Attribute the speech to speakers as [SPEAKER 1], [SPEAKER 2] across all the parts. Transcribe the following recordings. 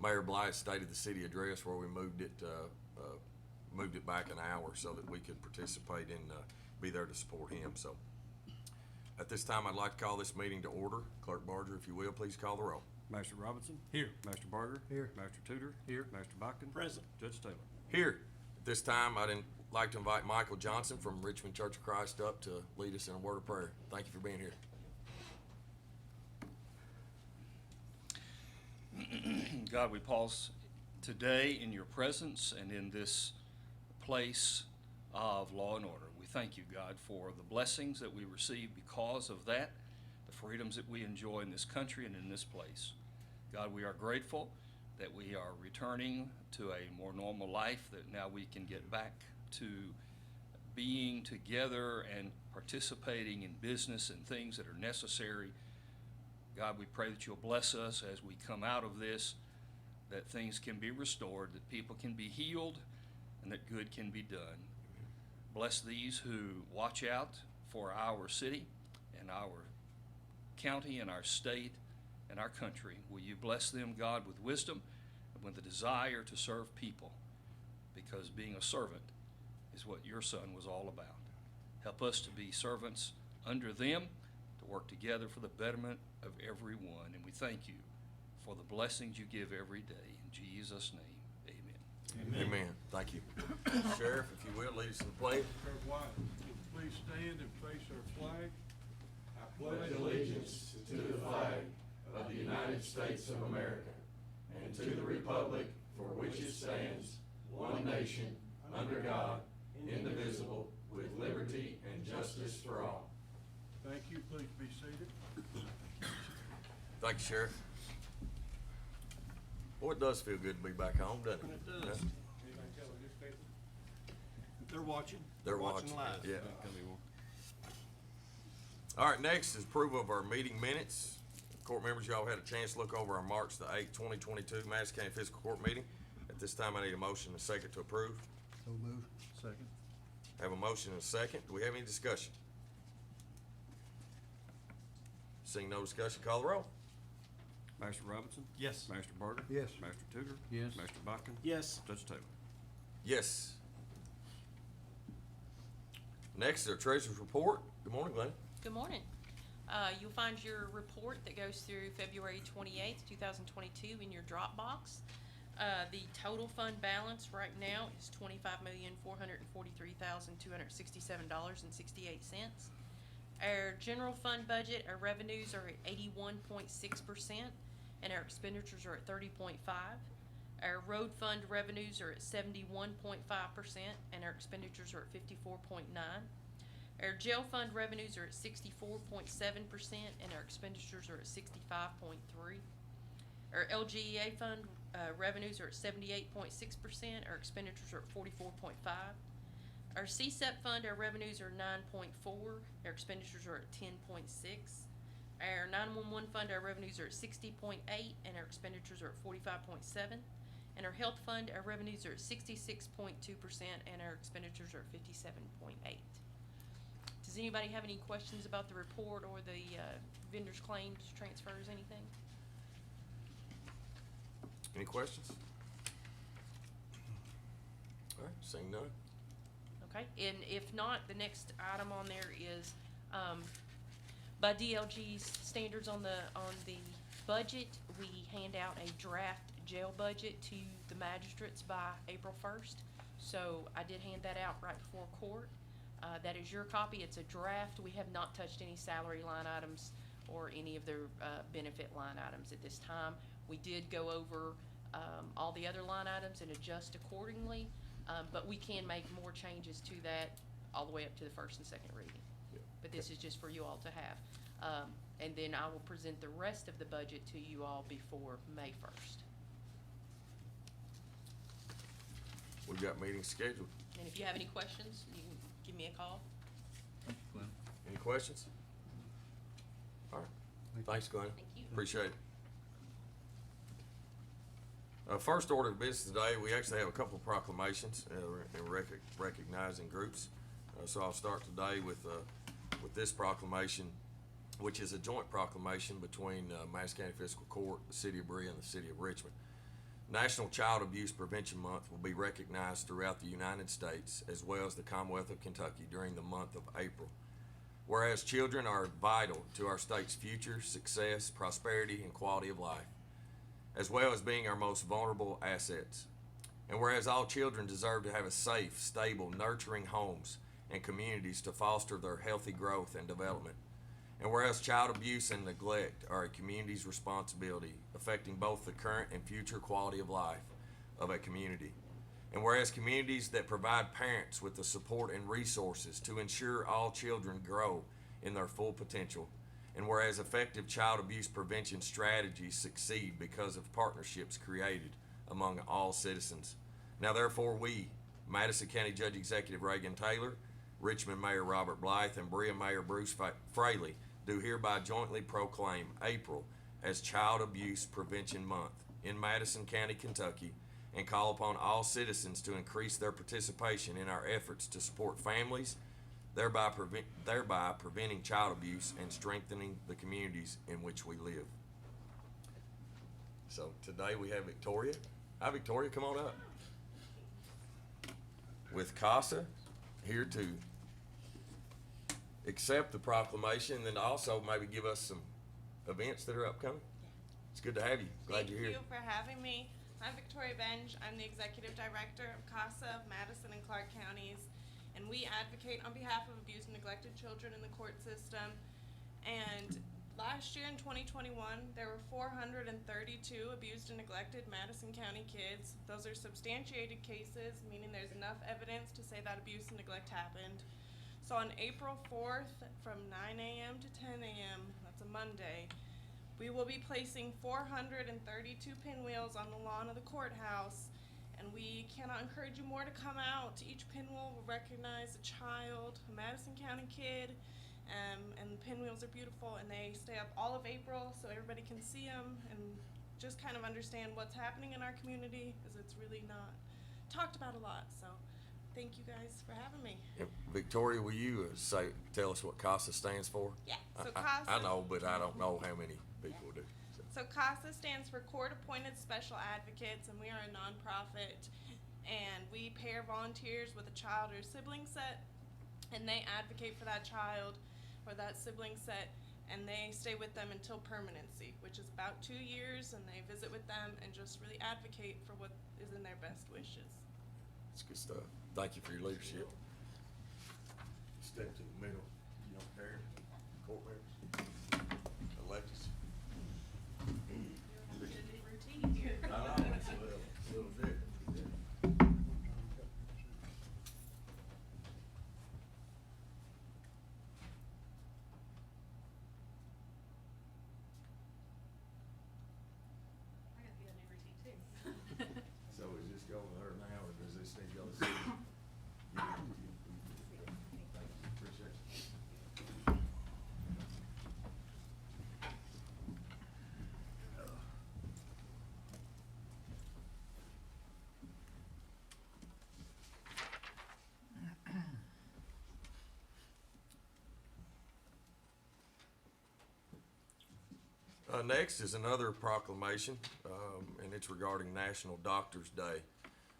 [SPEAKER 1] Mayor Blythe stated the city address where we moved it back an hour so that we could participate and be there to support him. So at this time, I'd like to call this meeting to order. Clerk Barger, if you will, please call the roll.
[SPEAKER 2] Master Robinson.
[SPEAKER 3] Here.
[SPEAKER 2] Master Barger.
[SPEAKER 3] Here.
[SPEAKER 2] Master Tudor.
[SPEAKER 3] Here.
[SPEAKER 2] Master Botkin.
[SPEAKER 3] Present.
[SPEAKER 2] Judge Taylor.
[SPEAKER 1] Here. At this time, I'd like to invite Michael Johnson from Richmond Church of Christ up to lead us in a word of prayer. Thank you for being here.
[SPEAKER 4] God, we pause today in your presence and in this place of law and order. We thank you, God, for the blessings that we receive because of that, the freedoms that we enjoy in this country and in this place. God, we are grateful that we are returning to a more normal life, that now we can get back to being together and participating in business and things that are necessary. God, we pray that you'll bless us as we come out of this, that things can be restored, that people can be healed, and that good can be done. Bless these who watch out for our city and our county and our state and our country. Will you bless them, God, with wisdom and with the desire to serve people, because being a servant is what your son was all about. Help us to be servants under them, to work together for the betterment of everyone. And we thank you for the blessings you give every day. In Jesus' name, amen.
[SPEAKER 1] Amen. Thank you. Sheriff, if you will, lead us in the pledge.
[SPEAKER 5] Sheriff White, would you please stand and face our flag?
[SPEAKER 6] I pledge allegiance to the flag of the United States of America and to the republic for which it stands, one nation, under God, indivisible, with liberty and justice for all.
[SPEAKER 5] Thank you. Please be seated.
[SPEAKER 1] Thank you, Sheriff. Boy, it does feel good to be back home, doesn't it?
[SPEAKER 3] It does.
[SPEAKER 1] Yeah.
[SPEAKER 3] They're watching.
[SPEAKER 1] They're watching
[SPEAKER 3] live.
[SPEAKER 1] Yeah. All right, next is approval of our meeting minutes. Court members, y'all had a chance to look over our March the 8th, 2022 Madison County Fiscal Court meeting. At this time, I need a motion and a second to approve.
[SPEAKER 3] So move. Second.
[SPEAKER 1] Have a motion and a second. Do we have any discussion? Seeing no discussion, call the roll.
[SPEAKER 2] Master Robinson.
[SPEAKER 3] Yes.
[SPEAKER 2] Master Barger.
[SPEAKER 3] Yes.
[SPEAKER 2] Master Tudor.
[SPEAKER 3] Yes.
[SPEAKER 2] Master Botkin.
[SPEAKER 3] Yes.
[SPEAKER 2] Judge Taylor.
[SPEAKER 1] Yes. Next is our treasurer's report. Good morning, Glenn.
[SPEAKER 7] Good morning. You'll find your report that goes through February 28th, 2022 in your Dropbox. The total fund balance right now is $25,443,267.68. Our general fund budget, our revenues are at 81.6%, and our expenditures are at 30.5%. Our road fund revenues are at 71.5%, and our expenditures are at 54.9%. Our jail fund revenues are at 64.7%, and our expenditures are at 65.3%. Our LGEA fund revenues are at 78.6%, our expenditures are at 44.5%. Our CSEP fund, our revenues are 9.4%, our expenditures are at 10.6%. Our 911 fund, our revenues are at 60.8%, and our expenditures are at 45.7%. And our health fund, our revenues are at 66.2%, and our expenditures are at 57.8%. Does anybody have any questions about the report or the vendor's claims, transfers, anything?
[SPEAKER 1] Any questions? All right, seeing none.
[SPEAKER 7] Okay, and if not, the next item on there is, by DLG's standards on the budget, we hand out a draft jail budget to the magistrates by April 1st. So I did hand that out right before court. That is your copy. It's a draft. We have not touched any salary line items or any of their benefit line items at this time. We did go over all the other line items and adjust accordingly, but we can make more changes to that all the way up to the first and second reading.
[SPEAKER 1] Yeah.
[SPEAKER 7] But this is just for you all to have. And then I will present the rest of the budget to you all before May 1st.
[SPEAKER 1] We've got meetings scheduled.
[SPEAKER 7] And if you have any questions, you can give me a call.
[SPEAKER 1] Any questions? All right. Thanks, Glenn.
[SPEAKER 7] Thank you.
[SPEAKER 1] Appreciate it. First order of business today, we actually have a couple of proclamations and recognizing groups. So I'll start today with this proclamation, which is a joint proclamation between Madison County Fiscal Court, the City of Berea, and the City of Richmond. National Child Abuse Prevention Month will be recognized throughout the United States as well as the Commonwealth of Kentucky during the month of April. Whereas children are vital to our state's future, success, prosperity, and quality of life, as well as being our most vulnerable assets. And whereas all children deserve to have a safe, stable, nurturing homes and communities to foster their healthy growth and development. And whereas child abuse and neglect are a community's responsibility, affecting both the current and future quality of life of a community. And whereas communities that provide parents with the support and resources to ensure all children grow in their full potential. And whereas effective child abuse prevention strategies succeed because of partnerships created among all citizens. Now therefore we, Madison County Judge Executive Reagan Taylor, Richmond Mayor Robert Blythe, and Berea Mayor Bruce Fraley do hereby jointly proclaim April as Child Abuse Prevention Month in Madison County, Kentucky, and call upon all citizens to increase their participation in our efforts to support families, thereby preventing child abuse and strengthening the communities in which we live. So today we have Victoria. Hi, Victoria, come on up. With CASA, here to accept the proclamation and then also maybe give us some events that are upcoming. It's good to have you. Glad you're here.
[SPEAKER 8] Thank you for having me. I'm Victoria Benj. I'm the Executive Director of CASA of Madison and Clark counties, and we advocate on behalf of abused and neglected children in the court system. And last year in 2021, there were 432 abused and neglected Madison County kids. Those are substantiated cases, meaning there's enough evidence to say that abuse and neglect happened. So on April 4th, from 9 a.m. to 10 a.m., that's a Monday, we will be placing 432 pinwheels on the lawn of the courthouse, and we cannot encourage you more to come out. Each pinwheel will recognize a child, a Madison County kid, and the pinwheels are beautiful, and they stay up all of April so everybody can see them and just kind of understand what's happening in our community, because it's really not talked about a lot. So thank you guys for having me.
[SPEAKER 1] And Victoria, will you tell us what CASA stands for?
[SPEAKER 8] Yeah, so
[SPEAKER 1] I
[SPEAKER 8] CASA.
[SPEAKER 1] know, but I don't know how many people do.
[SPEAKER 8] So CASA stands for Court Appointed Special Advocates, and we are a nonprofit, and we pair volunteers with a child or sibling set, and they advocate for that child or that sibling set, and they stay with them until permanency, which is about 2 years, and they visit with them and just really advocate for what is in their best wishes.
[SPEAKER 1] It's good stuff. Thank you for your leadership. Step to the middle, you don't care, court members, electeds.
[SPEAKER 8] You're in a routine here.
[SPEAKER 1] I know, it's a little different.
[SPEAKER 7] I gotta get a new routine too.
[SPEAKER 1] So is this going there now, or does this need to go to city? Appreciate it. Next is another proclamation, and it's regarding National Doctors Day.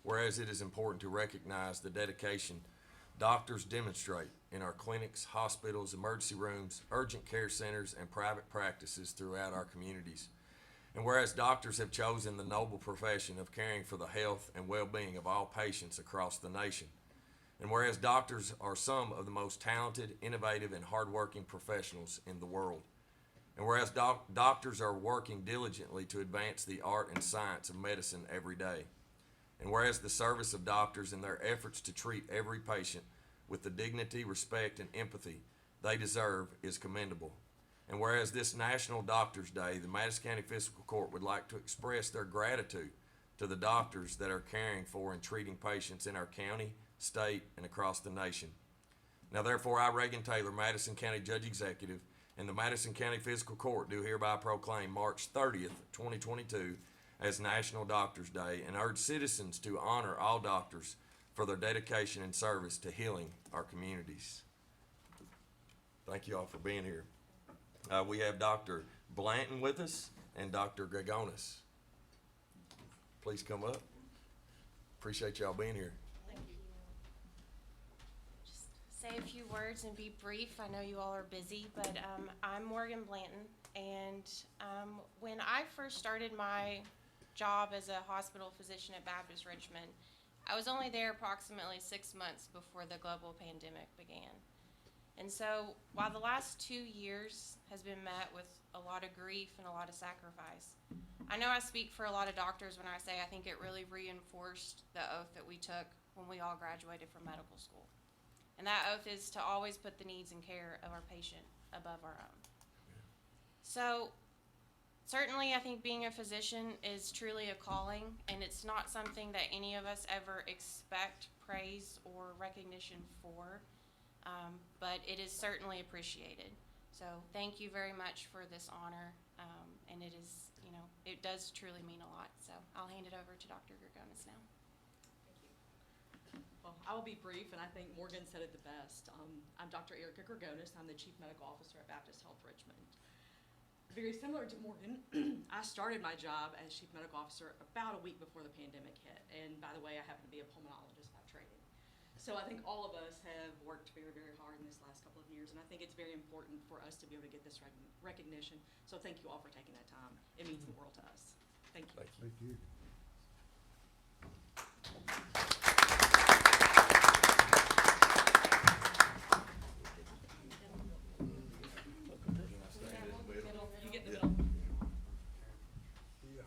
[SPEAKER 1] Whereas it is important to recognize the dedication doctors demonstrate in our clinics, hospitals, emergency rooms, urgent care centers, and private practices throughout our communities. And whereas doctors have chosen the noble profession of caring for the health and well-being of all patients across the nation. And whereas doctors are some of the most talented, innovative, and hardworking professionals in the world. And whereas doctors are working diligently to advance the art and science of medicine every day. And whereas the service of doctors and their efforts to treat every patient with the dignity, respect, and empathy they deserve is commendable. And whereas this National Doctors Day, the Madison County Fiscal Court would like to express their gratitude to the doctors that are caring for and treating patients in our county, state, and across the nation. Now therefore, I, Reagan Taylor, Madison County Judge Executive, and the Madison County Fiscal Court do hereby proclaim March 30th, 2022 as National Doctors Day and urge citizens to honor all doctors for their dedication and service to healing our communities. Thank you all for being here. We have Dr. Blanton with us and Dr. Gregonis. please come up. Appreciate y'all being here.
[SPEAKER 9] Just say a few words and be brief. I know you all are busy, but I'm Morgan Blanton, and when I first started my job as a hospital physician at Baptist Richmond, I was only there approximately 6 months before the global pandemic began. And so while the last 2 years has been met with a lot of grief and a lot of sacrifice, I know I speak for a lot of doctors when I say I think it really reinforced the oath that we took when we all graduated from medical school. And that oath is to always put the needs and care of our patient above our own. So certainly I think being a physician is truly a calling, and it's not something that any of us ever expect praise or recognition for, but it is certainly appreciated. So thank you very much for this honor, and it is, it does truly mean a lot. So I'll hand it over to Dr. Gregonis now.
[SPEAKER 10] Well, I will be brief, and I think Morgan said it the best. I'm Dr. Erica Gregonis. I'm the Chief Medical Officer at Baptist Health Richmond. Very similar to Morgan, I started my job as Chief Medical Officer about a week before the pandemic hit. And by the way, I happen to be a pulmonologist by training. So I think all of us have worked very, very hard in this last couple of years, and I think it's very important for us to be able to get this recognition. So thank you all for taking that time. It means the world to us. Thank you.
[SPEAKER 1] Thank you.
[SPEAKER 3] Thank you.
[SPEAKER 10] You get in the middle.
[SPEAKER 3] Yeah.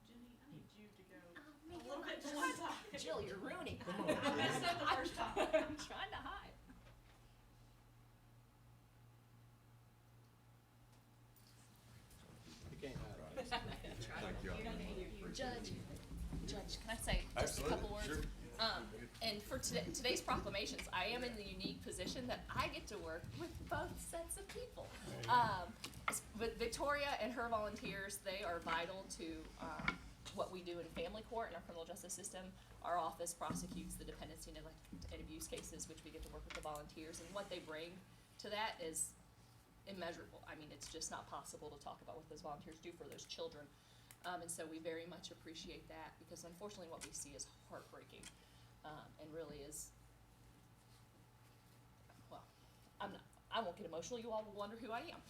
[SPEAKER 10] Jenny, I need you to go a little bit to one side.
[SPEAKER 11] Jill, you're ruining it.
[SPEAKER 10] I messed up the first time.
[SPEAKER 11] I'm trying to hide.
[SPEAKER 3] You can't hide.
[SPEAKER 1] Thank you.
[SPEAKER 11] Judge, can I say just a couple words?
[SPEAKER 1] Sure.
[SPEAKER 11] And for today's proclamations, I am in the unique position that I get to work with both sets of people. But Victoria and her volunteers, they are vital to what we do in family court and our criminal justice system. Our office prosecutes the dependency, neglect, and abuse cases, which we get to work with the volunteers, and what they bring to that is immeasurable. I mean, it's just not possible to talk about what those volunteers do for those children. And so we very much appreciate that, because unfortunately what we see is heartbreaking, and really is, well, I won't get emotional, you all will wonder who I am.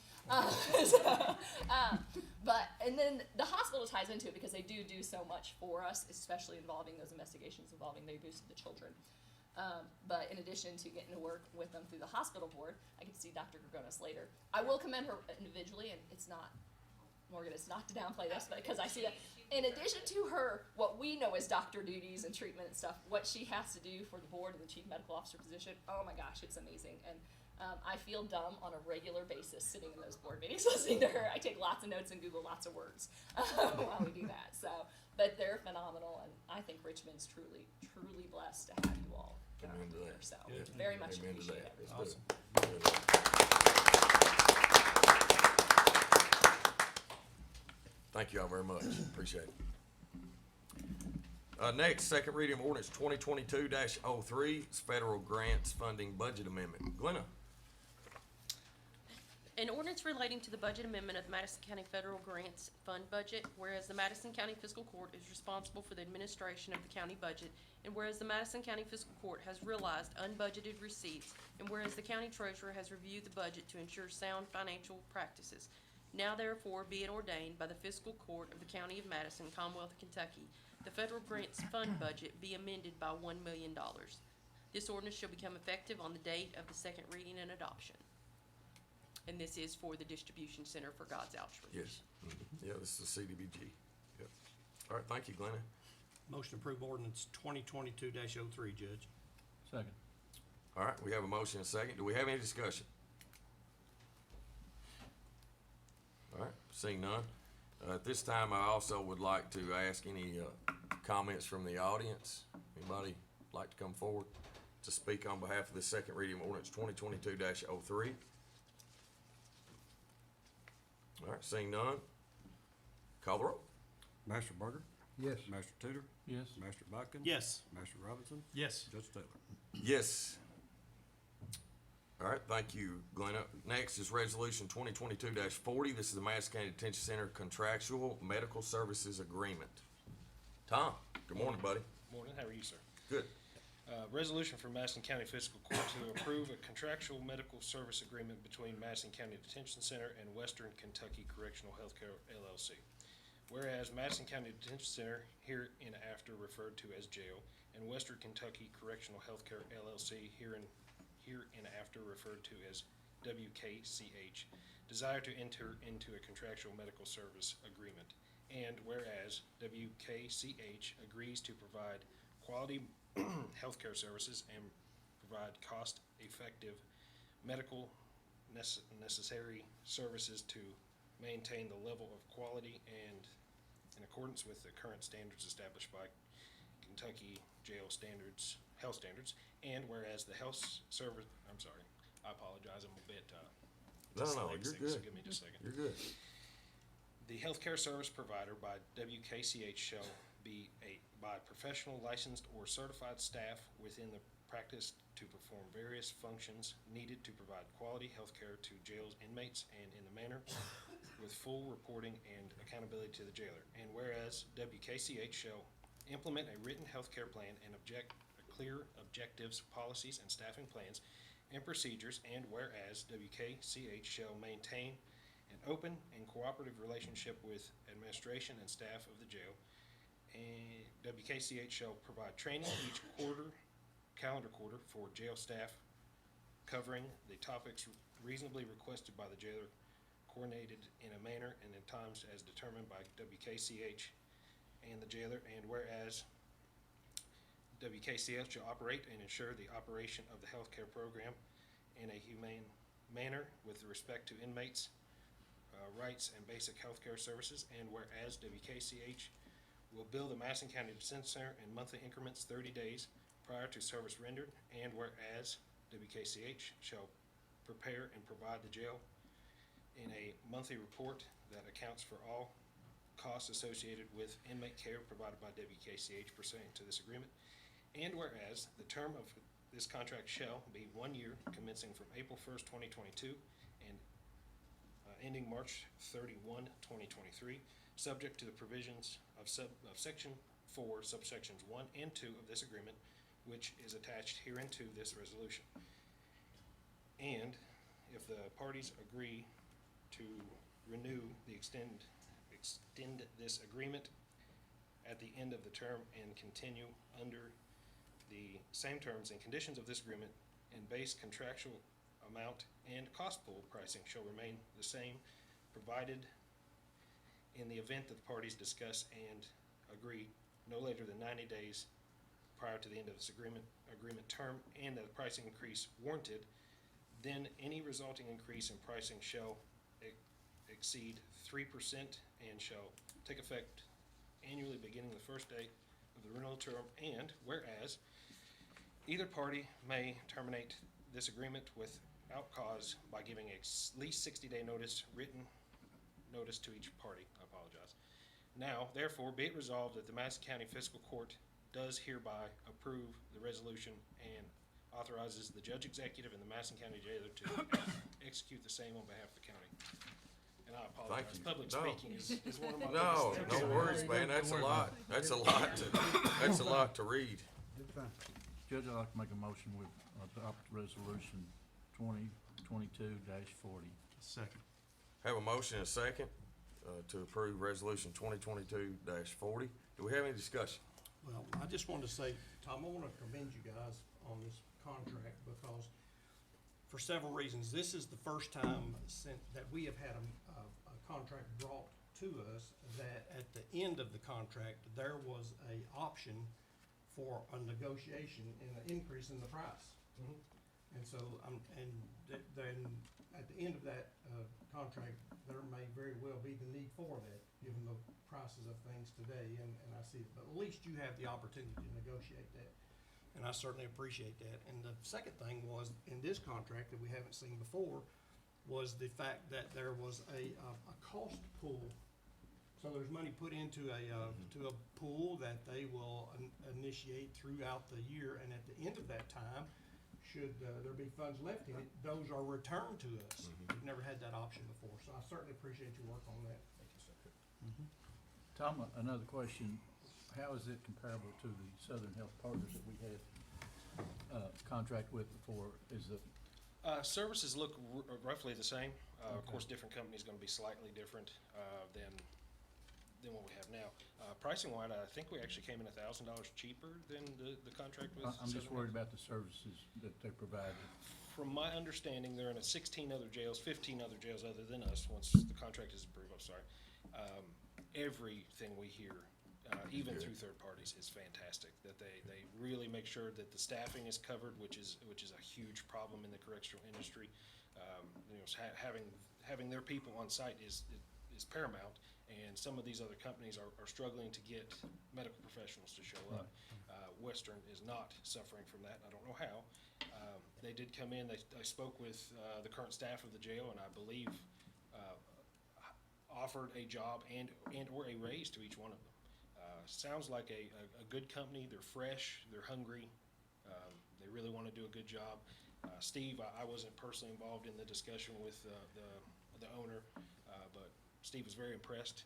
[SPEAKER 11] And then the hospital ties into it because they do so much for us, especially involving those investigations involving the abuse of the children. But in addition to getting to work with them through the hospital board, I get to see Dr. Gregonis later. I will commend her individually, and it's not, Morgan, it's not to downplay this, but because I see that in addition to her, what we know as doctor duties and treatment and stuff, what she has to do for the board and the chief medical officer position, oh my gosh, it's amazing. And I feel dumb on a regular basis sitting in those board meetings listening to her. I take lots of notes and Google lots of words while we do that. So, but they're phenomenal, and I think Richmond's truly, truly blessed to have you all
[SPEAKER 1] Amen to
[SPEAKER 11] here.
[SPEAKER 1] that.
[SPEAKER 11] So
[SPEAKER 1] Yeah.
[SPEAKER 11] very much
[SPEAKER 1] Amen to
[SPEAKER 11] appreciate
[SPEAKER 1] that.
[SPEAKER 11] it.
[SPEAKER 1] That's
[SPEAKER 3] Awesome.
[SPEAKER 1] good. Thank you all very much. Appreciate it. Next, second reading of ordinance 2022-03, it's federal grants funding budget amendment. Glenna?
[SPEAKER 7] An ordinance relating to the budget amendment of the Madison County Federal Grants Fund budget, whereas the Madison County Fiscal Court is responsible for the administration of the county budget, and whereas the Madison County Fiscal Court has realized unbudgeted receipts, and whereas the county treasurer has reviewed the budget to ensure sound financial practices. Now therefore be it ordained by the Fiscal Court of the County of Madison, Commonwealth of Kentucky, the Federal Grants Fund budget be amended by $1 million. This ordinance shall become effective on the date of the second reading and adoption. And this is for the distribution center for God's Outreach.
[SPEAKER 1] Yes. Yeah, this is the CDBG. Yep. All right, thank you, Glenna.
[SPEAKER 3] Motion to approve ordinance 2022-03, Judge.
[SPEAKER 2] Second.
[SPEAKER 1] All right, we have a motion and a second. Do we have any discussion? All right, seeing none. At this time, I also would like to ask any comments from the audience. Anybody like to come forward to speak on behalf of the second reading of ordinance 2022-03? All right, seeing none. Call the roll.
[SPEAKER 2] Master Berger?
[SPEAKER 3] Yes.
[SPEAKER 2] Master Tudor?
[SPEAKER 5] Yes.
[SPEAKER 2] Master Bodkin?
[SPEAKER 3] Yes.
[SPEAKER 2] Master Robinson?
[SPEAKER 3] Yes.
[SPEAKER 2] Judge Taylor?
[SPEAKER 1] Yes. All right, thank you, Glenn. Next is Resolution 2022-40. This is the Madison County Detention Center Contractual Medical Services Agreement. Tom, good morning, buddy.
[SPEAKER 12] Morning, how are you, sir?
[SPEAKER 1] Good.
[SPEAKER 12] Resolution for Madison County Fiscal Court to approve a contractual medical service agreement between Madison County Detention Center and Western Kentucky Correctional Healthcare LLC. Whereas Madison County Detention Center, hereinafter referred to as jail, and Western Kentucky Correctional Healthcare LLC, hereinafter referred to as WKCH, desire to enter into a contractual medical service agreement. And whereas WKCH agrees to provide quality healthcare services and provide cost-effective medical necessary services to maintain the level of quality and in accordance with the current standards established by Kentucky jail standards, health standards, and whereas the health service, I'm sorry, I apologize, I'm a bit,
[SPEAKER 1] No, you're
[SPEAKER 12] dyslexic,
[SPEAKER 1] good.
[SPEAKER 12] so give me just a second.
[SPEAKER 1] You're good.
[SPEAKER 12] The healthcare service provider by WKCH shall be by professional licensed or certified staff within the practice to perform various functions needed to provide quality healthcare to jail's inmates and in the manner with full reporting and accountability to the jailer. And whereas WKCH shall implement a written healthcare plan and clear objectives, policies, and staffing plans and procedures, and whereas WKCH shall maintain an open and cooperative relationship with administration and staff of the jail, and WKCH shall provide training each calendar quarter for jail staff covering the topics reasonably requested by the jailer, coordinated in a manner and in times as determined by WKCH and the jailer. And whereas WKCH shall operate and ensure the operation of the healthcare program in a humane manner with respect to inmates' rights and basic healthcare services. And whereas WKCH will bill the Madison County Detention Center in monthly increments 30 days prior to service rendered. And whereas WKCH shall prepare and provide the jail in a monthly report that accounts for all costs associated with inmate care provided by WKCH pursuant to this agreement. And whereas the term of this contract shall be 1 year commencing from April 1st, 2022 and ending March 31, 2023, subject to the provisions of Section 4, subsections 1 and 2 of this agreement, which is attached hereunto this resolution. And if the parties agree to renew extend this agreement at the end of the term and continue under the same terms and conditions of this agreement, and base contractual amount and cost pool pricing shall remain the same, provided in the event that the parties discuss and agree no later than 90 days prior to the end of this agreement term, and that the pricing increase warranted, then any resulting increase in pricing shall exceed 3% and shall take effect annually beginning the first day of the renewal term. And whereas either party may terminate this agreement without cause by giving at least 60-day notice, written notice to each party. I apologize. Now, therefore, be it resolved that the Madison County Fiscal Court does hereby approve the resolution and authorizes the Judge Executive and the Madison County Jailer to execute the same on behalf of the county. And I apologize.
[SPEAKER 1] Thank you.
[SPEAKER 12] Public
[SPEAKER 1] No.
[SPEAKER 12] speaking is one of my
[SPEAKER 1] No,
[SPEAKER 12] biggest
[SPEAKER 1] no worries, man. That's a lot. That's a lot to read.
[SPEAKER 2] Judge, I'd like to make a motion with adopt resolution 2022-40.
[SPEAKER 3] Second.
[SPEAKER 1] Have a motion and a second to approve resolution 2022-40. Do we have any discussion?
[SPEAKER 3] Well, I just wanted to say, Tom, I want to commend you guys on this contract because for several reasons. This is the first time since that we have had a contract brought to us that at the end of the contract, there was a option for a negotiation and an increase in the price. And so, then at the end of that contract, there may very well be the need for that, given the prices of things today, and I see it. But at least you have the opportunity to negotiate that, and I certainly appreciate that. And the second thing was, in this contract that we haven't seen before, was the fact that there was a cost pool. So there's money put into to a pool that they will initiate throughout the year, and at the end of that time, should there be funds left in it, those are returned to us. We've never had that option before, so I certainly appreciate your work on that.
[SPEAKER 2] Tom, another question. How is it comparable to the Southern Health Partners that we had contract with before? Is it,
[SPEAKER 12] Services look roughly the same. Of course, different companies gonna be slightly different, than what we have now. Pricing wise, I think we actually came in $1,000 cheaper than the contract with
[SPEAKER 2] I'm just
[SPEAKER 12] Southern
[SPEAKER 2] worried
[SPEAKER 12] Health.
[SPEAKER 2] about the services that they provided.
[SPEAKER 12] From my understanding, they're in 16 other jails, 15 other jails other than us, once the contract is approved, I'm sorry. Everything we hear, even through third parties, is fantastic. That they really make sure that the staffing is covered, which is a huge problem in the correctional industry. You know, having their people on site is paramount, and some of these other companies are struggling to get medical professionals to show up. Western is not suffering from that. I don't know how. They did come in, I spoke with the current staff of the jail, and I believe offered a job and or a raise to each one of them. Sounds like a good company. They're fresh, they're hungry, they really want to do a good job. Steve, I wasn't personally involved in the discussion with the owner, but Steve was very impressed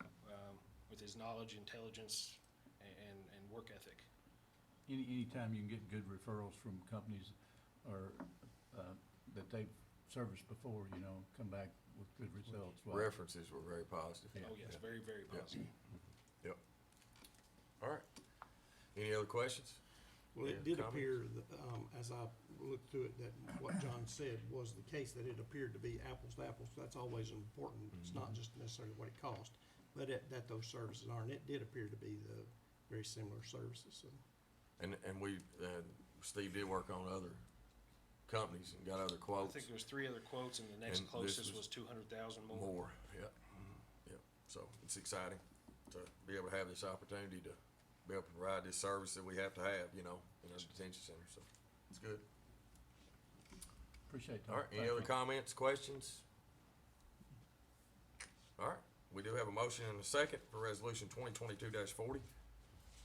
[SPEAKER 12] with his knowledge, intelligence, and work ethic.
[SPEAKER 2] Anytime you can get good referrals from companies or that they've serviced before, you know, come back with good results. Well,
[SPEAKER 1] References were very positive.
[SPEAKER 2] Yeah.
[SPEAKER 12] Oh, yes, very, very positive.
[SPEAKER 1] Yep. All right. Any other questions?
[SPEAKER 3] Well, it
[SPEAKER 1] Yeah,
[SPEAKER 3] did
[SPEAKER 1] comments?
[SPEAKER 3] appear that, as I looked through it, that what John said was the case, that it appeared to be apples to apples. That's always important. It's not just necessarily what it cost, but that those services are, and it did appear to be the very similar services, so.
[SPEAKER 1] And we, Steve did work on other companies and got other
[SPEAKER 12] I
[SPEAKER 1] quotes.
[SPEAKER 12] think there was 3 other quotes, and the next
[SPEAKER 1] And this
[SPEAKER 12] closest
[SPEAKER 1] was
[SPEAKER 12] was 200,000 more.
[SPEAKER 1] More, yep. Yep. So it's exciting to be able to have this opportunity to be able to provide this service that we have to have, you know, in our detention center, so it's good.
[SPEAKER 2] appreciate that.
[SPEAKER 1] All right, any
[SPEAKER 2] Thank
[SPEAKER 1] other
[SPEAKER 2] you.
[SPEAKER 1] comments, questions? All right, we do have a motion and a second for resolution 2022-40.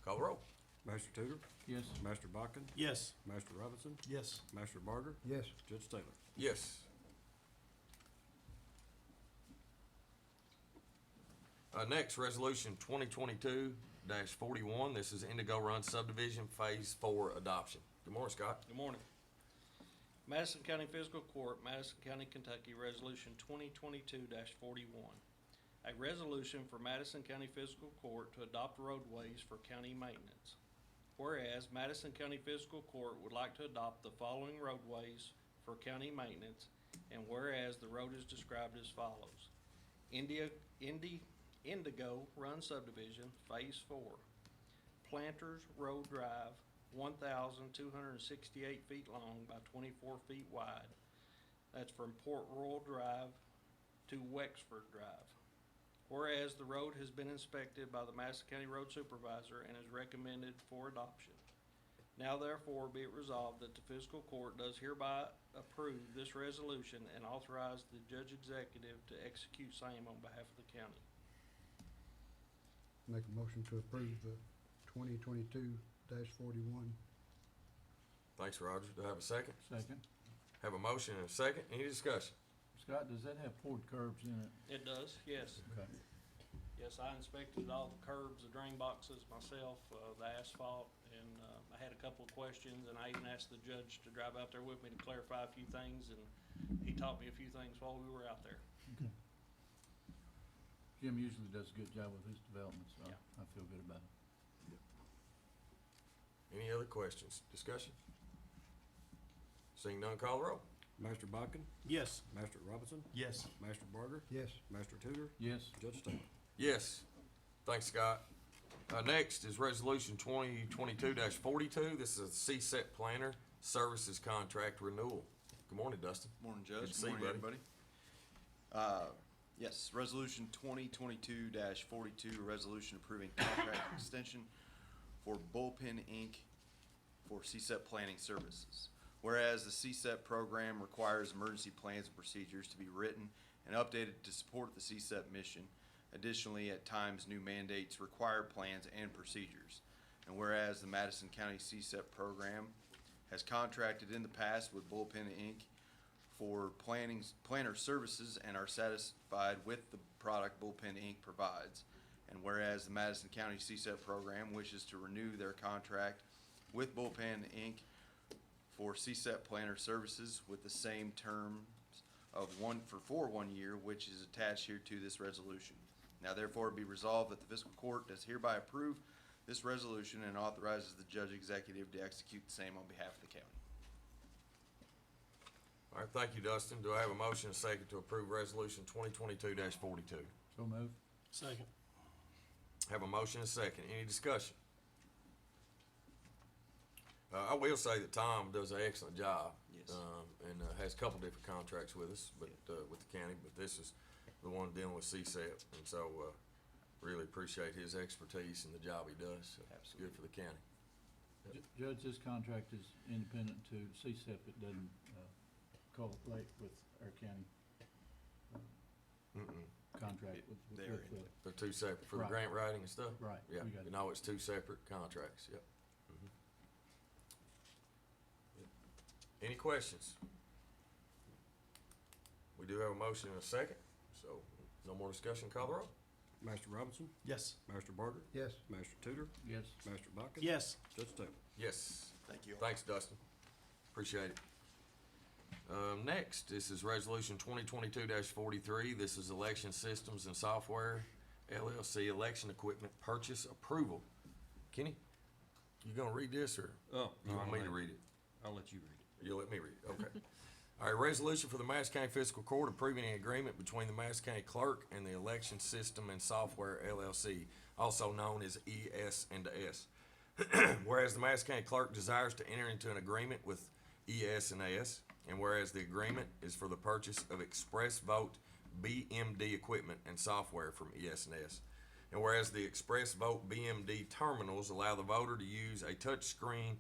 [SPEAKER 1] Call the roll.
[SPEAKER 6] Master Tudor,
[SPEAKER 2] Yes.
[SPEAKER 6] Master Bakken,
[SPEAKER 3] Yes.
[SPEAKER 6] Master Robinson,
[SPEAKER 3] Yes.
[SPEAKER 6] Master Barger,
[SPEAKER 5] Yes.
[SPEAKER 6] Judge Taylor.
[SPEAKER 1] Yes. Next, resolution 2022-41. This is Indigo Run subdivision, phase 4 adoption. Good morning, Scott.
[SPEAKER 4] Good morning. Madison County Fiscal Court, Madison County, Kentucky, Resolution 2022-41. A resolution for Madison County Fiscal Court to adopt roadways for county maintenance. Whereas Madison County Fiscal Court would like to adopt the following roadways for county maintenance, and whereas the road is described as follows. Indigo Run subdivision, phase 4. Planters Road Drive, 1,268 feet long by 24 feet wide. That's from Port Royal Drive to Wexford Drive. Whereas the road has been inspected by the Madison County Road Supervisor and is recommended for adoption. Now therefore be it resolved that the fiscal court does hereby approve this resolution and authorize the judge executive to execute same on behalf of the county.
[SPEAKER 5] Make a motion to approve the 2022-41.
[SPEAKER 1] Thanks, Roger. Do I have a second?
[SPEAKER 2] Second.
[SPEAKER 1] Have a motion and a second. Any discussion?
[SPEAKER 2] Scott, does that have poured curbs in it?
[SPEAKER 4] It does, yes.
[SPEAKER 2] Okay.
[SPEAKER 4] Yes, I inspected all the curbs, the drain boxes myself, the asphalt, and I had a couple of questions, and I even asked the judge to drive out there with me to clarify a few things, and he taught me a few things while we were out there.
[SPEAKER 2] Okay. Jim usually does a good job with his development, so
[SPEAKER 4] Yeah.
[SPEAKER 2] I feel good about it.
[SPEAKER 1] Any other questions? Discussion? Seeing none, call the roll.
[SPEAKER 6] Master Bakken,
[SPEAKER 3] Yes.
[SPEAKER 6] Master Robinson,
[SPEAKER 3] Yes.
[SPEAKER 6] Master Barger,
[SPEAKER 5] Yes.
[SPEAKER 6] Master Tudor,
[SPEAKER 2] Yes.
[SPEAKER 6] Judge Taylor.
[SPEAKER 1] Yes. Thanks, Scott. Next is resolution 2022-42. This is a CSET planner services contract renewal. Good morning, Dustin.
[SPEAKER 13] Morning,
[SPEAKER 1] Good
[SPEAKER 13] Judge.
[SPEAKER 1] to see you,
[SPEAKER 13] Morning,
[SPEAKER 1] buddy.
[SPEAKER 13] everybody. Yes, resolution 2022-42, resolution approving contract extension for Bullpen Inc. for CSEP planning services. Whereas the CSEP program requires emergency plans and procedures to be written and updated to support the CSEP mission. Additionally, at times, new mandates require plans and procedures. And whereas the Madison County CSEP program has contracted in the past with Bullpen Inc. for planner services and are satisfied with the product Bullpen Inc. provides. And whereas the Madison County CSEP program wishes to renew their contract with Bullpen Inc. for CSEP planner services with the same terms of for 1 year, which is attached here to this resolution. Now therefore be resolved that the fiscal court does hereby approve this resolution and authorizes the judge executive to execute the same on behalf of the county.
[SPEAKER 1] All right, thank you, Dustin. Do I have a motion and a second to approve resolution 2022-42?
[SPEAKER 2] So moved.
[SPEAKER 3] Second.
[SPEAKER 1] Have a motion and a second. Any discussion? I will say that Tom does an excellent job.
[SPEAKER 12] Yes.
[SPEAKER 1] And has a couple different contracts with us, but with the county, but this is the one dealing with CSEP. And so really appreciate his expertise and the job he does. So it's good for the county.
[SPEAKER 2] Judge, this contract is independent to CSEP. It doesn't correlate with our county contract with
[SPEAKER 1] They're two separate for the
[SPEAKER 2] Right.
[SPEAKER 1] grant writing and stuff?
[SPEAKER 2] Right,
[SPEAKER 1] Yeah,
[SPEAKER 2] we got it.
[SPEAKER 1] no, it's two separate contracts, yep. Any questions? We do have a motion and a second, so no more discussion, call the roll.
[SPEAKER 14] Master Robinson?
[SPEAKER 3] Yes.
[SPEAKER 14] Master Barger?
[SPEAKER 5] Yes.
[SPEAKER 14] Master Tudor?
[SPEAKER 2] Yes.
[SPEAKER 14] Master Bucket?
[SPEAKER 3] Yes.
[SPEAKER 14] Judge Taylor?
[SPEAKER 1] Yes.
[SPEAKER 13] Thank you.
[SPEAKER 1] Thanks, Dustin. Appreciate it. Next, this is resolution 2022-43. This is Election Systems and Software LLC Election Equipment Purchase Approval. Kenny, you gonna read this or
[SPEAKER 14] Oh,
[SPEAKER 1] you want me to read it?
[SPEAKER 14] I'll let you read it.
[SPEAKER 1] You'll let me read it, okay. All right, resolution for the Madison County Fiscal Court approving an agreement between the Madison County Clerk and the Election System and Software LLC, also known as ES&S. Whereas the Madison County Clerk desires to enter into an agreement with ES&S, and whereas the agreement is for the purchase of Express Vote BMD equipment and software from ES&S. And whereas the Express Vote BMD terminals allow the voter to use a touchscreen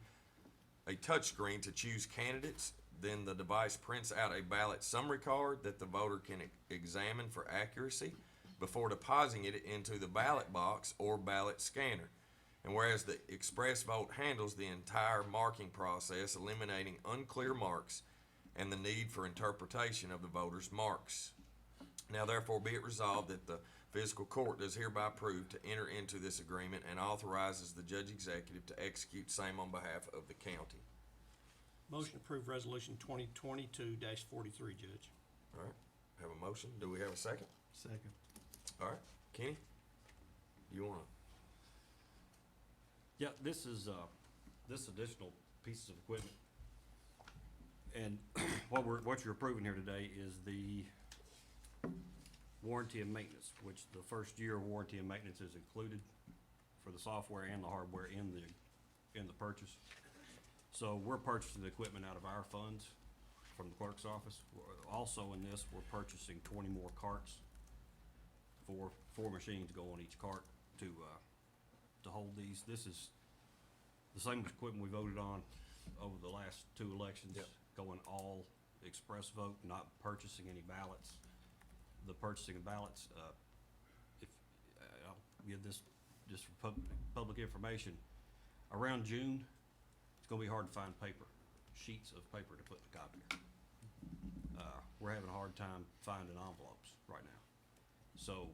[SPEAKER 1] to choose candidates, then the device prints out a ballot summary card that the voter can examine for accuracy before depositing it into the ballot box or ballot scanner. And whereas the Express Vote handles the entire marking process, eliminating unclear marks and the need for interpretation of the voter's marks. Now therefore be it resolved that the fiscal court does hereby approve to enter into this agreement and authorizes the judge executive to execute same on behalf of the county.
[SPEAKER 3] Motion to approve resolution 2022-43, Judge.
[SPEAKER 1] All right, have a motion. Do we have a second?
[SPEAKER 5] Second.
[SPEAKER 1] All right, Kenny, you wanna?
[SPEAKER 14] Yeah, this is, this additional pieces of equipment. And what you're approving here today is the warranty and maintenance, which the first year of warranty and maintenance is included for the software and the hardware in the purchase. So we're purchasing the equipment out of our funds from the clerk's office. Also in this, we're purchasing 20 more carts. Four machines go on each cart to hold these. This is the same equipment we voted on over the last two elections.
[SPEAKER 1] Yep.
[SPEAKER 14] Going all express vote, not purchasing any ballots. The purchasing of ballots, I'll give this just for public information. Around June, it's gonna be hard to find paper, sheets of paper to put in the copier. We're having a hard time finding envelopes right now. So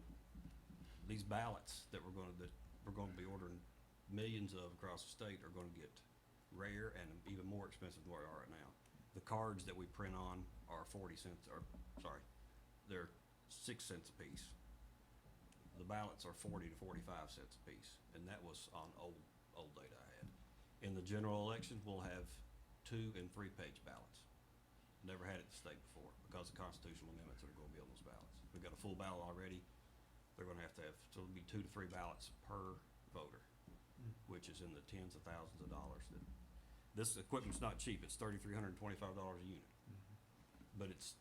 [SPEAKER 14] these ballots that we're gonna be ordering millions of across the state are gonna get rare and even more expensive than what they are right now. The cards that we print on are 40 cents, they're 6 cents a piece. The ballots are 40 to 45 cents a piece, and that was on old data I had. In the general election, we'll have 2- and 3-page ballots. Never had it in the state before because of constitutional amendments that are gonna be on those ballots. We've got a full ballot already. They're gonna have, so it'll be 2 to 3 ballots per voter, which is in the tens of thousands of dollars. This equipment's not cheap. It's $3,325 a unit. But it's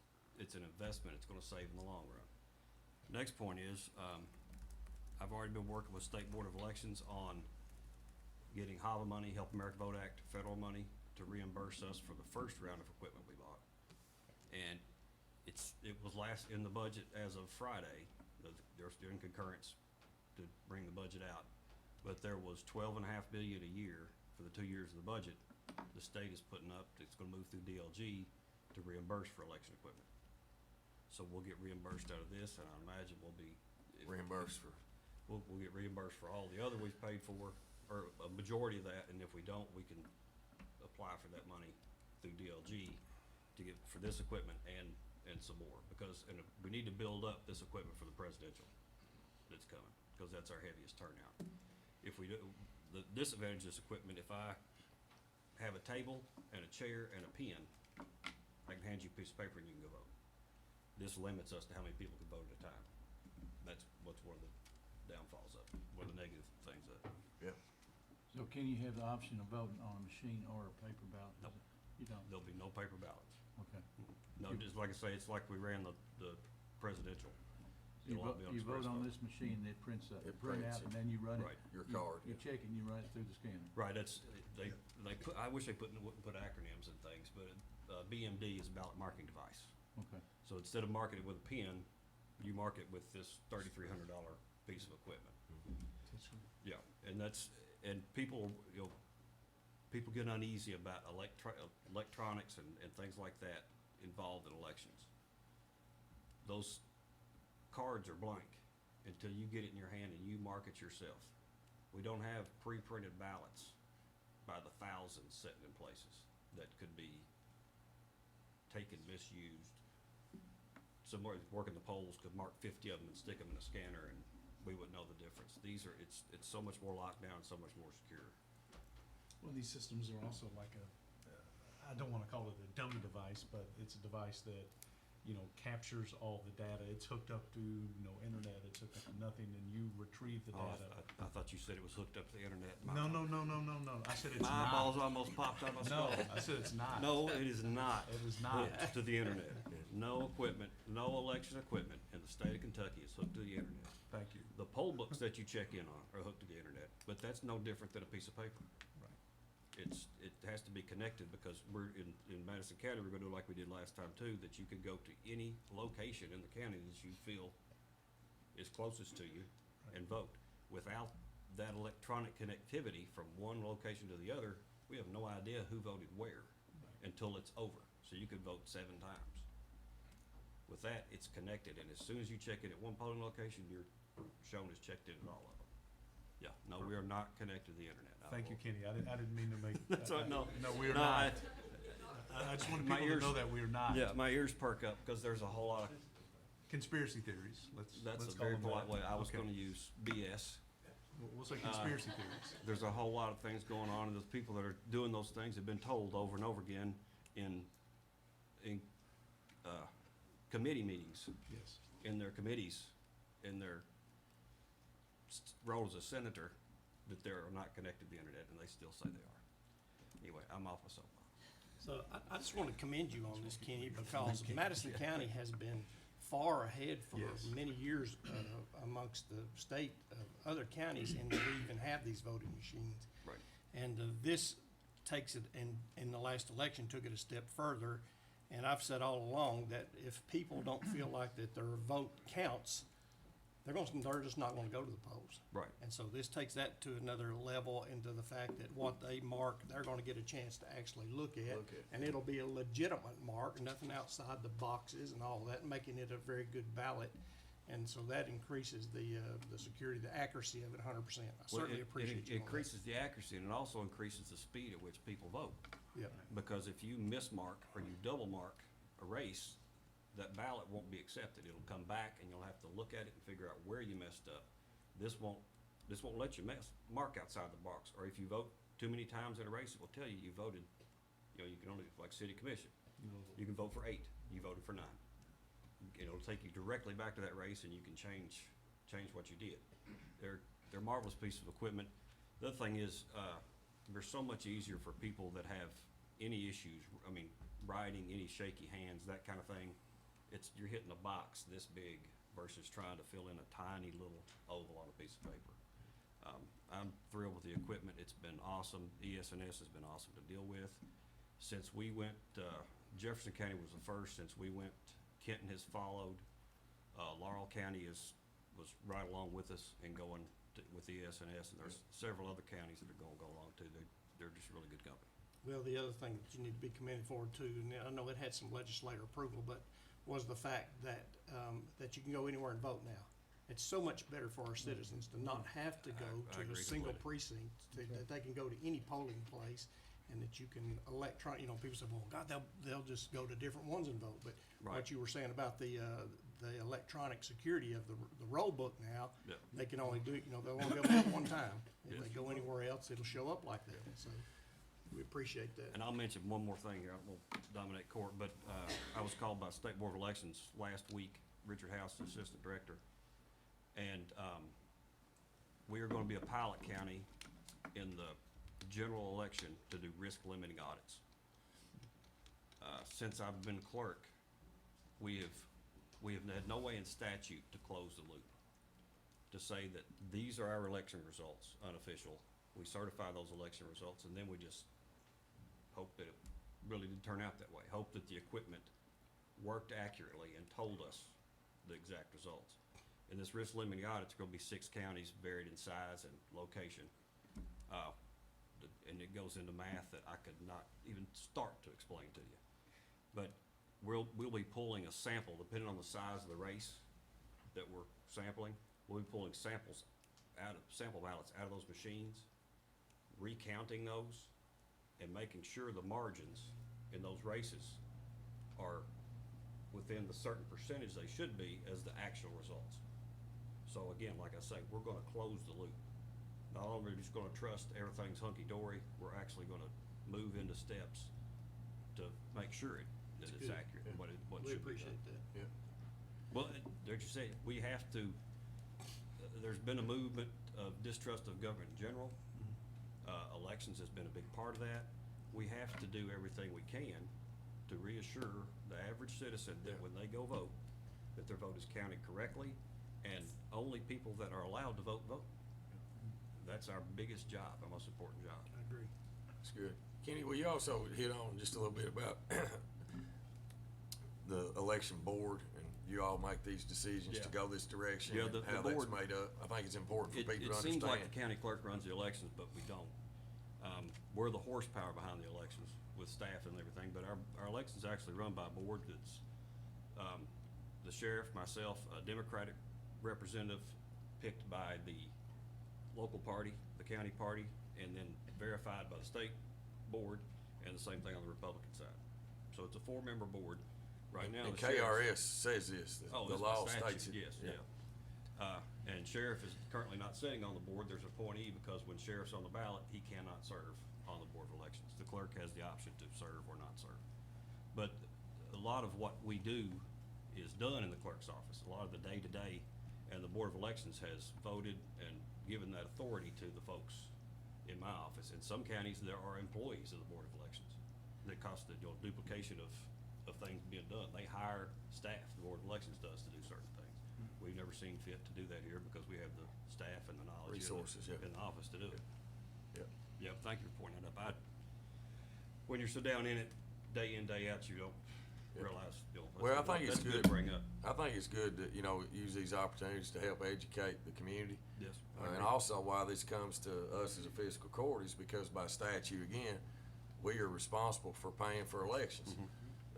[SPEAKER 14] an investment. It's gonna save in the long run. Next point is, I've already been working with State Board of Elections on getting HAVA money, Help America Vote Act, federal money to reimburse us for the first round of equipment we bought. And it was last in the budget as of Friday. They're still in concurrence to bring the budget out. But there was $12.5 billion a year for the 2 years of the budget the state is putting up, it's gonna move through DLG to reimburse for election equipment. So we'll get reimbursed out of this, and I imagine we'll be.
[SPEAKER 1] Reimbursed for,
[SPEAKER 14] We'll get reimbursed for all the other we've paid for, or a majority of that, and if we don't, we can apply for that money through DLG to get, for this equipment and some more, because, and we need to build up this equipment for the presidential that's coming, because that's our heaviest turnout. If we do, the disadvantage of this equipment, if I have a table and a chair and a pen, I can hand you a piece of paper and you can go vote. This limits us to how many people can vote at a time. That's what's one of the downfalls of it, one of the negative things of it.
[SPEAKER 1] yeah.
[SPEAKER 2] So can you have the option of voting on a machine or a paper ballot?
[SPEAKER 14] No.
[SPEAKER 2] You don't?
[SPEAKER 14] There'll be no paper ballots.
[SPEAKER 2] Okay.
[SPEAKER 14] No, just like I say, it's like we ran the presidential. It'll all be on
[SPEAKER 2] You vote
[SPEAKER 14] express
[SPEAKER 2] on
[SPEAKER 14] vote.
[SPEAKER 2] this machine, it prints up,
[SPEAKER 1] It
[SPEAKER 2] print
[SPEAKER 1] prints
[SPEAKER 2] out,
[SPEAKER 1] it.
[SPEAKER 2] and then you run it.
[SPEAKER 14] Right.
[SPEAKER 1] Your
[SPEAKER 2] You-
[SPEAKER 1] card,
[SPEAKER 2] You
[SPEAKER 1] yeah.
[SPEAKER 2] check it and you run it through the scanner.
[SPEAKER 14] Right, that's, they put, I wish they wouldn't put acronyms and things, but, BMD is a ballot marking device.
[SPEAKER 2] Okay.
[SPEAKER 14] So instead of marking it with a pen, you mark it with this $3,300 piece of equipment. Yeah, and that's, and people, you know, people get uneasy about electronics and things like that involved in elections. Those cards are blank until you get it in your hand and you mark it yourself. We don't have pre-printed ballots by the thousands sitting in places that could be taken, misused. Somebody working the polls could mark 50 of them and stick them in a scanner and we wouldn't know the difference. These are, it's so much more locked down, so much more secure.
[SPEAKER 15] Well, these systems are also like a, I don't wanna call it a dummy device, but it's a device that, you know, captures all the data. It's hooked up to, you know, internet, it's hooked up to nothing, and you retrieve the
[SPEAKER 14] Oh,
[SPEAKER 15] data.
[SPEAKER 14] I thought you said it was hooked up to the internet.
[SPEAKER 15] No, I said it's
[SPEAKER 14] My
[SPEAKER 15] not.
[SPEAKER 14] eyeballs almost popped out of my
[SPEAKER 15] No,
[SPEAKER 14] skull.
[SPEAKER 15] I said it's not.
[SPEAKER 14] No, it is not.
[SPEAKER 15] It is not.
[SPEAKER 14] Hooked to the internet. No equipment, no election equipment in the state of Kentucky is hooked to the internet.
[SPEAKER 15] Thank you.
[SPEAKER 14] The poll books that you check in on are hooked to the internet, but that's no different than a piece of paper.
[SPEAKER 15] Right.
[SPEAKER 14] It has to be connected because we're in Madison County, we're gonna do like we did last time too, that you can go to any location in the county that you feel is closest to you and vote. Without that electronic connectivity from one location to the other, we have no idea who voted where until it's over. So you could vote 7 times. With that, it's connected, and as soon as you check in at one polling location, you're shown as checked in at all of them. Yeah, no, we are not connected to the internet.
[SPEAKER 15] Thank you, Kenny. I didn't mean to make.
[SPEAKER 14] That's all right, no.
[SPEAKER 15] No, we are
[SPEAKER 14] No,
[SPEAKER 15] not. I just wanted
[SPEAKER 14] my
[SPEAKER 15] people to
[SPEAKER 14] ears-
[SPEAKER 15] know that we are not.
[SPEAKER 14] Yeah, my ears perk up because there's a whole lot of,
[SPEAKER 15] Conspiracy theories.
[SPEAKER 14] that's
[SPEAKER 15] let's
[SPEAKER 14] a
[SPEAKER 15] call
[SPEAKER 14] very
[SPEAKER 15] them that.
[SPEAKER 14] polite way. I was
[SPEAKER 15] Okay.
[SPEAKER 14] gonna use BS.
[SPEAKER 15] We'll say conspiracy theories.
[SPEAKER 14] There's a whole lot of things going on, and those people that are doing those things have been told over and over again in committee meetings,
[SPEAKER 15] Yes.
[SPEAKER 14] in their committees, in their role as a senator, that they're not connected to the internet, and they still say they are. Anyway, I'm off my soapbox.
[SPEAKER 3] So I just want to commend you on this, Kenny, because Madison County has been far ahead for
[SPEAKER 15] Yes.
[SPEAKER 3] many years amongst the state of other counties, and we even have these voting machines.
[SPEAKER 14] Right.
[SPEAKER 3] And this takes it, and in the last election, took it a step further. And I've said all along that if people don't feel like that their vote counts, they're just not gonna go to the polls.
[SPEAKER 14] Right.
[SPEAKER 3] And so this takes that to another level into the fact that what they mark, they're gonna get a chance to actually look at. And it'll be a legitimate mark, nothing outside the boxes and all that, making it a very good ballot. And so that increases the security, the accuracy of it 100%. I certainly appreciate you
[SPEAKER 14] It
[SPEAKER 3] on that.
[SPEAKER 14] increases the accuracy, and it also increases the speed at which people vote.
[SPEAKER 3] Yep.
[SPEAKER 14] Because if you mismark or you double mark a race, that ballot won't be accepted. It'll come back and you'll have to look at it and figure out where you messed up. This won't let you mark outside the box. Or if you vote too many times in a race, it will tell you you voted, you know, you can only, like city commission, you can vote for 8, you voted for 9. It'll take you directly back to that race and you can change what you did. They're marvelous pieces of equipment. The other thing is, they're so much easier for people that have any issues, I mean, writing, any shaky hands, that kind of thing. You're hitting a box this big versus trying to fill in a tiny little oval on a piece of paper. I'm thrilled with the equipment. It's been awesome. ES&S has been awesome to deal with. Since we went, Jefferson County was the first. Since we went, Kenton has followed. Laurel County was right along with us and going with ES&S, and there's several other counties that are gonna go along too. They're just a really good company.
[SPEAKER 3] Well, the other thing that you need to be commended for too, and I know it had some legislative approval, but was the fact that, that you can go anywhere and vote now. It's so much better for our citizens to not have to go
[SPEAKER 14] I
[SPEAKER 3] to a
[SPEAKER 14] agree
[SPEAKER 3] single
[SPEAKER 14] completely.
[SPEAKER 3] precinct, that they can go to any polling place, and that you can people say, well, God, they'll just go to different ones and vote, but
[SPEAKER 14] Right.
[SPEAKER 3] what you were saying about the electronic security of the roll book now,
[SPEAKER 14] Yeah.
[SPEAKER 3] they can only do, they'll only be able to do it one time. If
[SPEAKER 14] Yes.
[SPEAKER 3] they go anywhere else, it'll show up like that, so we appreciate that.
[SPEAKER 14] And I'll mention one more thing here, I won't dominate court, but, I was called by State Board of Elections last week, Richard House, the Assistant Director. And, we are gonna be a pilot county in the general election to do risk limiting audits. Since I've been clerk, we have had no way in statute to close the loop. To say that these are our election results, unofficial, we certify those election results, and then we just hope that it really did turn out that way. Hope that the equipment worked accurately and told us the exact results. In this risk limiting audit, it's gonna be 6 counties varied in size and location. And it goes into math that I could not even start to explain to you. But we'll be pulling a sample, depending on the size of the race that we're sampling, we'll be pulling sample ballots out of those machines, recounting those, and making sure the margins in those races are within the certain percentage they should be as the actual results. So again, like I say, we're gonna close the loop. Not only are we just gonna trust everything's hunky-dory, we're actually gonna move into steps to make sure that it's
[SPEAKER 3] good.
[SPEAKER 14] accurate and what
[SPEAKER 3] We
[SPEAKER 14] should be done.
[SPEAKER 3] appreciate that.
[SPEAKER 1] Yeah.
[SPEAKER 14] Well, like you say, we have to, there's been a movement of distrust of government in general. Elections has been a big part of that. We have to do everything we can to reassure the average citizen that when they go vote, that their vote is counted correctly, and only people that are allowed to vote, vote. That's our biggest job, our most important job.
[SPEAKER 3] I agree.
[SPEAKER 1] That's good. Kenny, will you also hit on just a little bit about the election board, and you all make these decisions to
[SPEAKER 14] Yeah.
[SPEAKER 1] go this direction,
[SPEAKER 14] Yeah,
[SPEAKER 1] and
[SPEAKER 14] the
[SPEAKER 1] how that's
[SPEAKER 14] board-
[SPEAKER 1] made up? I think it's important for people to
[SPEAKER 14] It
[SPEAKER 1] understand.
[SPEAKER 14] seems like the county clerk runs the elections, but we don't. We're the horsepower behind the elections with staff and everything, but our elections actually run by a board that's, the sheriff, myself, a Democratic representative picked by the local party, the county party, and then verified by the state board, and the same thing on the Republican side. So it's a 4-member board. Right now,
[SPEAKER 1] And
[SPEAKER 14] the sheriff's-
[SPEAKER 1] KRS says this,
[SPEAKER 14] Oh,
[SPEAKER 1] the
[SPEAKER 14] it's
[SPEAKER 1] law
[SPEAKER 14] by statute,
[SPEAKER 1] states it.
[SPEAKER 14] yes, yeah. And sheriff is currently not sitting on the board, there's a appointee, because when sheriff's on the ballot, he cannot serve on the Board of Elections. The clerk has the option to serve or not serve. But a lot of what we do is done in the clerk's office, a lot of the day-to-day, and the Board of Elections has voted and given that authority to the folks in my office. In some counties, there are employees of the Board of Elections that cost the duplication of things being done. They hire staff, the Board of Elections does, to do certain things. We've never seen fit to do that here because we have the staff and the knowledge
[SPEAKER 1] Resources, yeah.
[SPEAKER 14] in the office to do it.
[SPEAKER 1] Yeah.
[SPEAKER 14] Yeah, thank you for pointing that up. When you're so down in it, day in, day out, you don't
[SPEAKER 1] Yeah.
[SPEAKER 14] realize,
[SPEAKER 1] Well, I think it's
[SPEAKER 14] that's
[SPEAKER 1] good.
[SPEAKER 14] to bring up.
[SPEAKER 1] I think it's good to, use these opportunities to help educate the community.
[SPEAKER 14] Yes.
[SPEAKER 1] And also why this comes to us as a fiscal court is because by statute, again, we are responsible for paying for elections.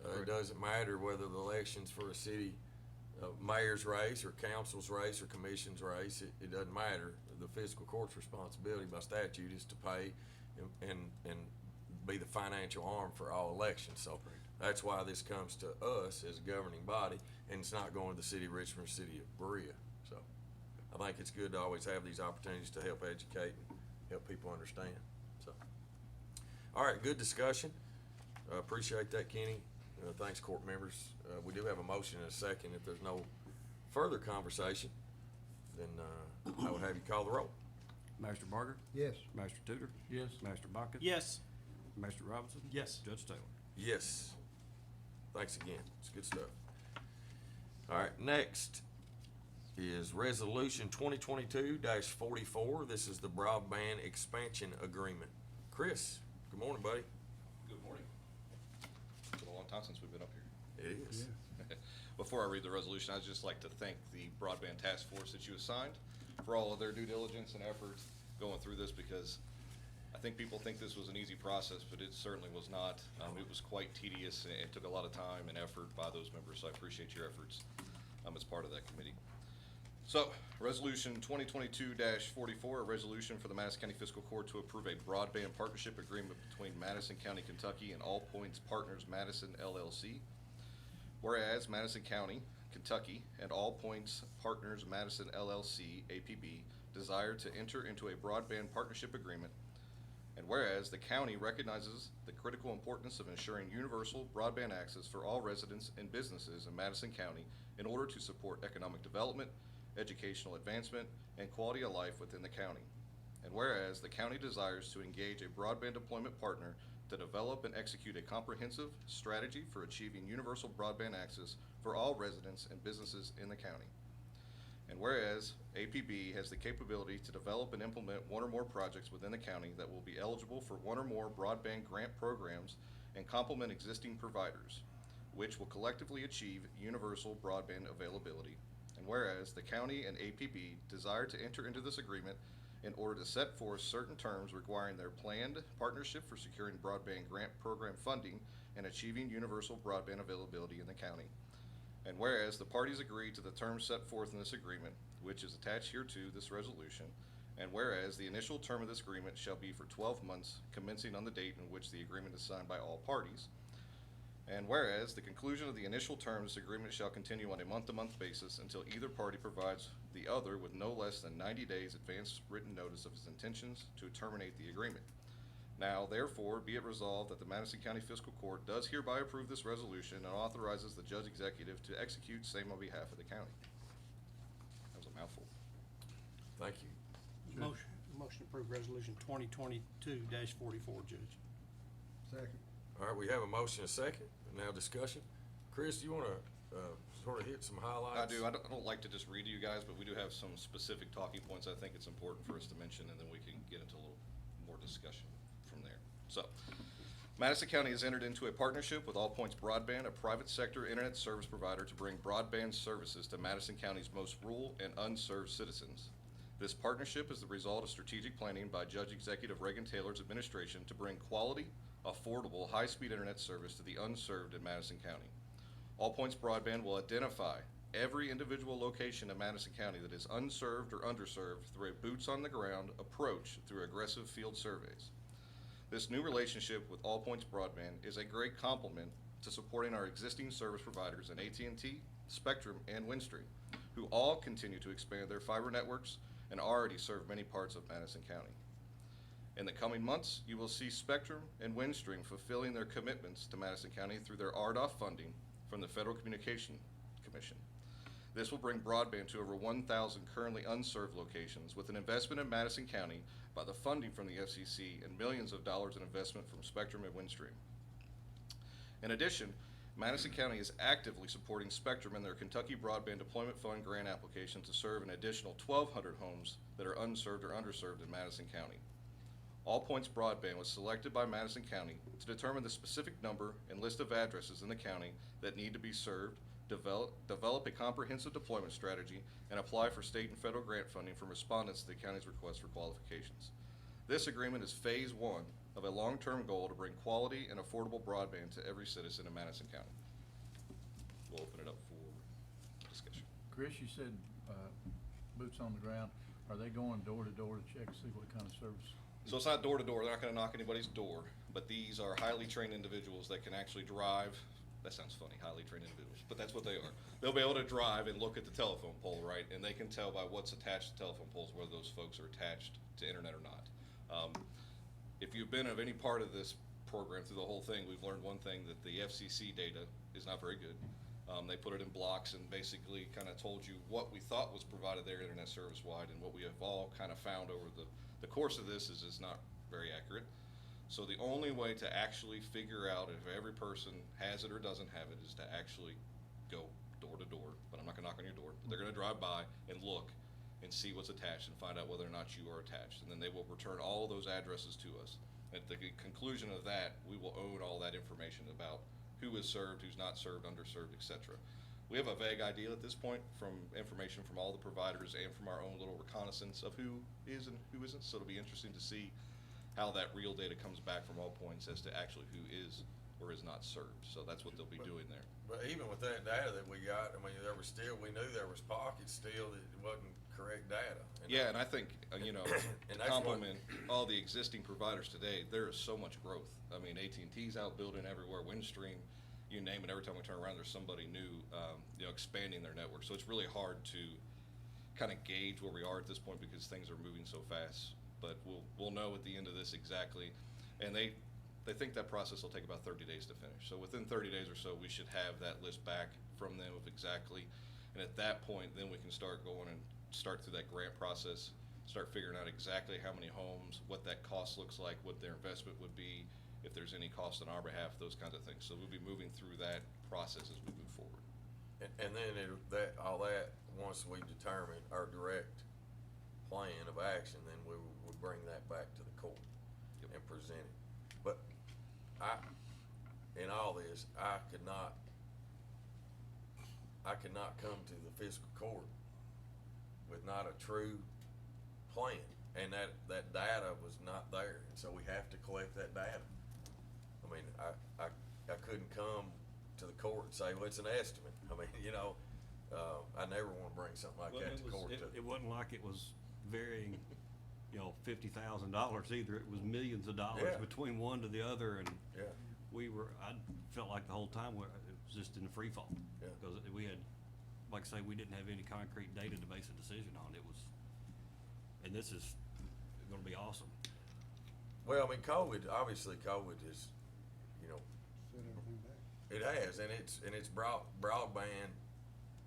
[SPEAKER 1] It doesn't matter whether the election's for a city mayor's race or council's race or commission's race, it doesn't matter. The fiscal court's responsibility by statute is to pay and be the financial arm for all elections. So that's why this comes to us as a governing body, and it's not going to the city of Richmond or city of Berea. So I think it's good to always have these opportunities to help educate and help people understand. So, all right, good discussion. Appreciate that, Kenny. Thanks, court members. We do have a motion and a second. If there's no further conversation, then I would have you call the roll.
[SPEAKER 14] Master Barger?
[SPEAKER 6] Yes.
[SPEAKER 14] Master Tudor?
[SPEAKER 2] Yes.
[SPEAKER 14] Master Baca?
[SPEAKER 3] Yes.
[SPEAKER 14] Master Robinson?
[SPEAKER 15] Yes.
[SPEAKER 14] Judge Taylor?
[SPEAKER 1] Yes. Thanks again. It's good stuff. All right, next is Resolution 2022-44. This is the broadband expansion agreement. Chris, good morning, buddy.
[SPEAKER 16] Good morning. It's been a long time since we've been up here.
[SPEAKER 1] It is.
[SPEAKER 16] Before I read the resolution, I'd just like to thank the Broadband Task Force that you assigned for all of their due diligence and effort going through this, because I think people think this was an easy process, but it certainly was not. It was quite tedious, and it took a lot of time and effort by those members, so I appreciate your efforts as part of that committee. So, Resolution 2022-44, a resolution for the Madison County Fiscal Court to approve a broadband partnership agreement between Madison County, Kentucky and All Points Partners Madison LLC. Whereas Madison County, Kentucky and All Points Partners Madison LLC, APB, desire to enter into a broadband partnership agreement. And whereas the county recognizes the critical importance of ensuring universal broadband access for all residents and businesses in Madison County in order to support economic development, educational advancement, and quality of life within the county. And whereas the county desires to engage a broadband deployment partner to develop and execute a comprehensive strategy for achieving universal broadband access for all residents and businesses in the county. And whereas APB has the capability to develop and implement one or more projects within the county that will be eligible for one or more broadband grant programs and complement existing providers, which will collectively achieve universal broadband availability. And whereas the county and APB desire to enter into this agreement in order to set forth certain terms requiring their planned partnership for securing broadband grant program funding and achieving universal broadband availability in the county. And whereas the parties agree to the terms set forth in this agreement, which is attached hereto this resolution, and whereas the initial term of this agreement shall be for 12 months, commencing on the date in which the agreement is signed by all parties, and whereas the conclusion of the initial term of this agreement shall continue on a month-to-month basis until either party provides the other with no less than 90 days advance written notice of its intentions to terminate the agreement. Now, therefore, be it resolved that the Madison County Fiscal Court does hereby approve this resolution and authorizes the judge executive to execute same on behalf of the county. That was a mouthful.
[SPEAKER 1] Thank you.
[SPEAKER 3] Motion to approve resolution 2022-44, Judge.
[SPEAKER 5] Second.
[SPEAKER 1] All right, we have a motion and a second. Now discussion. Chris, do you want to sort of hit some highlights?
[SPEAKER 16] I do. I don't like to just read to you guys, but we do have some specific talking points I think it's important for us to mention, and then we can get into a little more discussion from there. So, Madison County has entered into a partnership with All Points Broadband, a private sector internet service provider, to bring broadband services to Madison County's most rural and unserved citizens. This partnership is the result of strategic planning by Judge Executive Reagan Taylor's administration to bring quality, affordable, high-speed internet service to the unserved in Madison County. All Points Broadband will identify every individual location in Madison County that is unserved or underserved through a boots-on-the-ground approach through aggressive field surveys. This new relationship with All Points Broadband is a great complement to supporting our existing service providers in AT&T, Spectrum, and Windstream, who all continue to expand their fiber networks and already serve many parts of Madison County. In the coming months, you will see Spectrum and Windstream fulfilling their commitments to Madison County through their RDOF funding from the Federal Communication Commission. This will bring broadband to over 1,000 currently unserved locations with an investment in Madison County by the funding from the FCC and millions of dollars in investment from Spectrum and Windstream. In addition, Madison County is actively supporting Spectrum in their Kentucky Broadband Deployment Fund grant application to serve an additional 1,200 homes that are unserved or underserved in Madison County. All Points Broadband was selected by Madison County to determine the specific number and list of addresses in the county that need to be served, develop a comprehensive deployment strategy, and apply for state and federal grant funding from respondents to the county's request for qualifications. This agreement is phase one of a long-term goal to bring quality and affordable broadband to every citizen in Madison County. We'll open it up for discussion.
[SPEAKER 2] Chris, you said, boots on the ground. Are they going door to door to check, see what kind of service?
[SPEAKER 16] So it's not door to door, they're not gonna knock anybody's door, but these are highly trained individuals that can actually drive. That sounds funny, highly trained individuals, but that's what they are. They'll be able to drive and look at the telephone pole, right? And they can tell by what's attached to telephone poles whether those folks are attached to internet or not. If you've been of any part of this program through the whole thing, we've learned one thing, that the FCC data is not very good. They put it in blocks and basically kind of told you what we thought was provided there internet service wide, and what we have all kind of found over the course of this is not very accurate. So the only way to actually figure out if every person has it or doesn't have it is to actually go door to door. But I'm not gonna knock on your door. They're gonna drive by and look and see what's attached and find out whether or not you are attached. And then they will return all of those addresses to us. At the conclusion of that, we will own all that information about who is served, who's not served, underserved, etc. We have a vague idea at this point from information from all the providers and from our own little reconnaissance of who is and who isn't. So it'll be interesting to see how that real data comes back from all points as to actually who is or is not served. So that's what they'll be doing there.
[SPEAKER 1] But even with that data that we got, I mean, there was still, we knew there was pockets still that it wasn't correct data.
[SPEAKER 16] Yeah, and I think, you know,
[SPEAKER 1] And
[SPEAKER 16] to
[SPEAKER 1] that's what-
[SPEAKER 16] complement all the existing providers today, there is so much growth. I mean, AT&T's out building everywhere, Windstream, you name it, every time we turn around, there's somebody new, you know, expanding their network. So it's really hard to kind of gauge where we are at this point because things are moving so fast. But we'll know at the end of this exactly. And they think that process will take about 30 days to finish. So within 30 days or so, we should have that list back from them of exactly. And at that point, then we can start going and start through that grant process, start figuring out exactly how many homes, what that cost looks like, what their investment would be, if there's any cost on our behalf, those kinds of things. So we'll be moving through that process as we move forward.
[SPEAKER 1] And then all that, once we determine our direct plan of action, then we will bring that back to the court and present it. But in all this, I could not come to the fiscal court with not a true plan, and that data was not there, and so we have to collect that data. I mean, I couldn't come to the court and say, well, it's an estimate. I mean, you know, I never want to bring something like that to court.
[SPEAKER 14] It wasn't like it was varying, you know, $50,000 either. It was millions of dollars
[SPEAKER 1] Yeah.
[SPEAKER 14] between one to the other, and
[SPEAKER 1] Yeah.
[SPEAKER 14] I felt like the whole time it was just in a free fall.
[SPEAKER 1] Yeah.
[SPEAKER 14] Because we had, like I say, we didn't have any concrete data to base a decision on. It was, and this is gonna be awesome.
[SPEAKER 1] Well, I mean, obviously COVID is, you know, it has, and it's brought broadband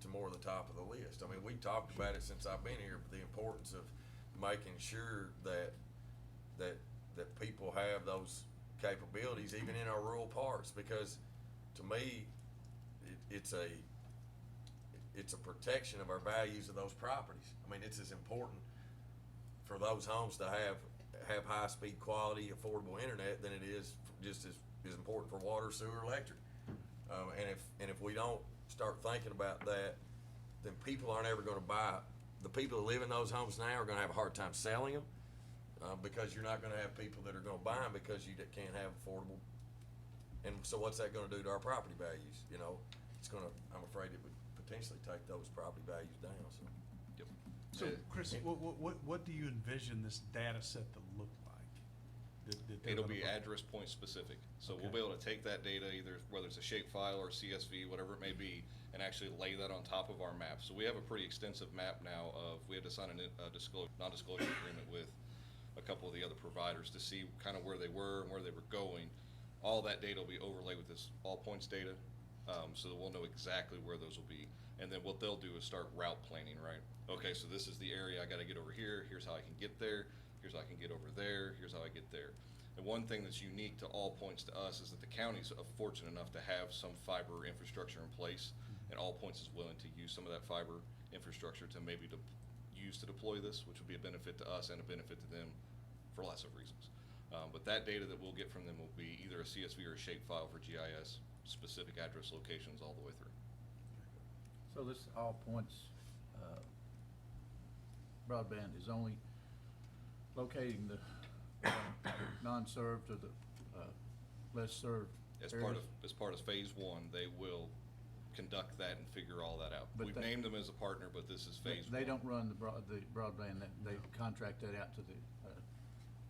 [SPEAKER 1] to more of the top of the list. I mean, we talked about it since I've been here, the importance of making sure that people have those capabilities even in our rural parts, because to me, it's a protection of our values of those properties. I mean, it's as important for those homes to have high-speed, quality, affordable internet than it is just as important for water, sewer, electric. And if we don't start thinking about that, then people aren't ever going to buy. The people that live in those homes now are going to have a hard time selling them because you're not going to have people that are going to buy them because you can't have affordable. And so what's that going to do to our property values? You know, it's going to. I'm afraid it would potentially take those property values down. So.
[SPEAKER 16] Yep.
[SPEAKER 15] So, Chris, what do you envision this data set to look like?
[SPEAKER 16] It'll be address point specific. So we'll be able to take that data, either whether it's a shapefile or CSV, whatever it may be, and actually lay that on top of our map. So we have a pretty extensive map now we had to sign a non-disclosure agreement with a couple of the other providers to see kind of where they were and where they were going. All that data will be overlaid with this all points data, so that we'll know exactly where those will be. And then what they'll do is start route planning, right? Okay, so this is the area I gotta get over here, here's how I can get there, here's how I can get over there, here's how I get there. And one thing that's unique to All Points to us is that the county's fortunate enough to have some fiber infrastructure in place, and All Points is willing to use some of that fiber infrastructure to maybe use to deploy this, which would be a benefit to us and a benefit to them for lots of reasons. But that data that we'll get from them will be either a CSV or a shapefile for GIS, specific address locations all the way through.
[SPEAKER 2] So this All Points broadband is only locating the non-served or the less served
[SPEAKER 16] As
[SPEAKER 2] areas?
[SPEAKER 16] part of phase one, they will conduct that and figure all that out.
[SPEAKER 2] But
[SPEAKER 16] We've
[SPEAKER 2] they-
[SPEAKER 16] named them as a partner, but this is phase one.
[SPEAKER 2] They don't run the broadband, they contract that out to the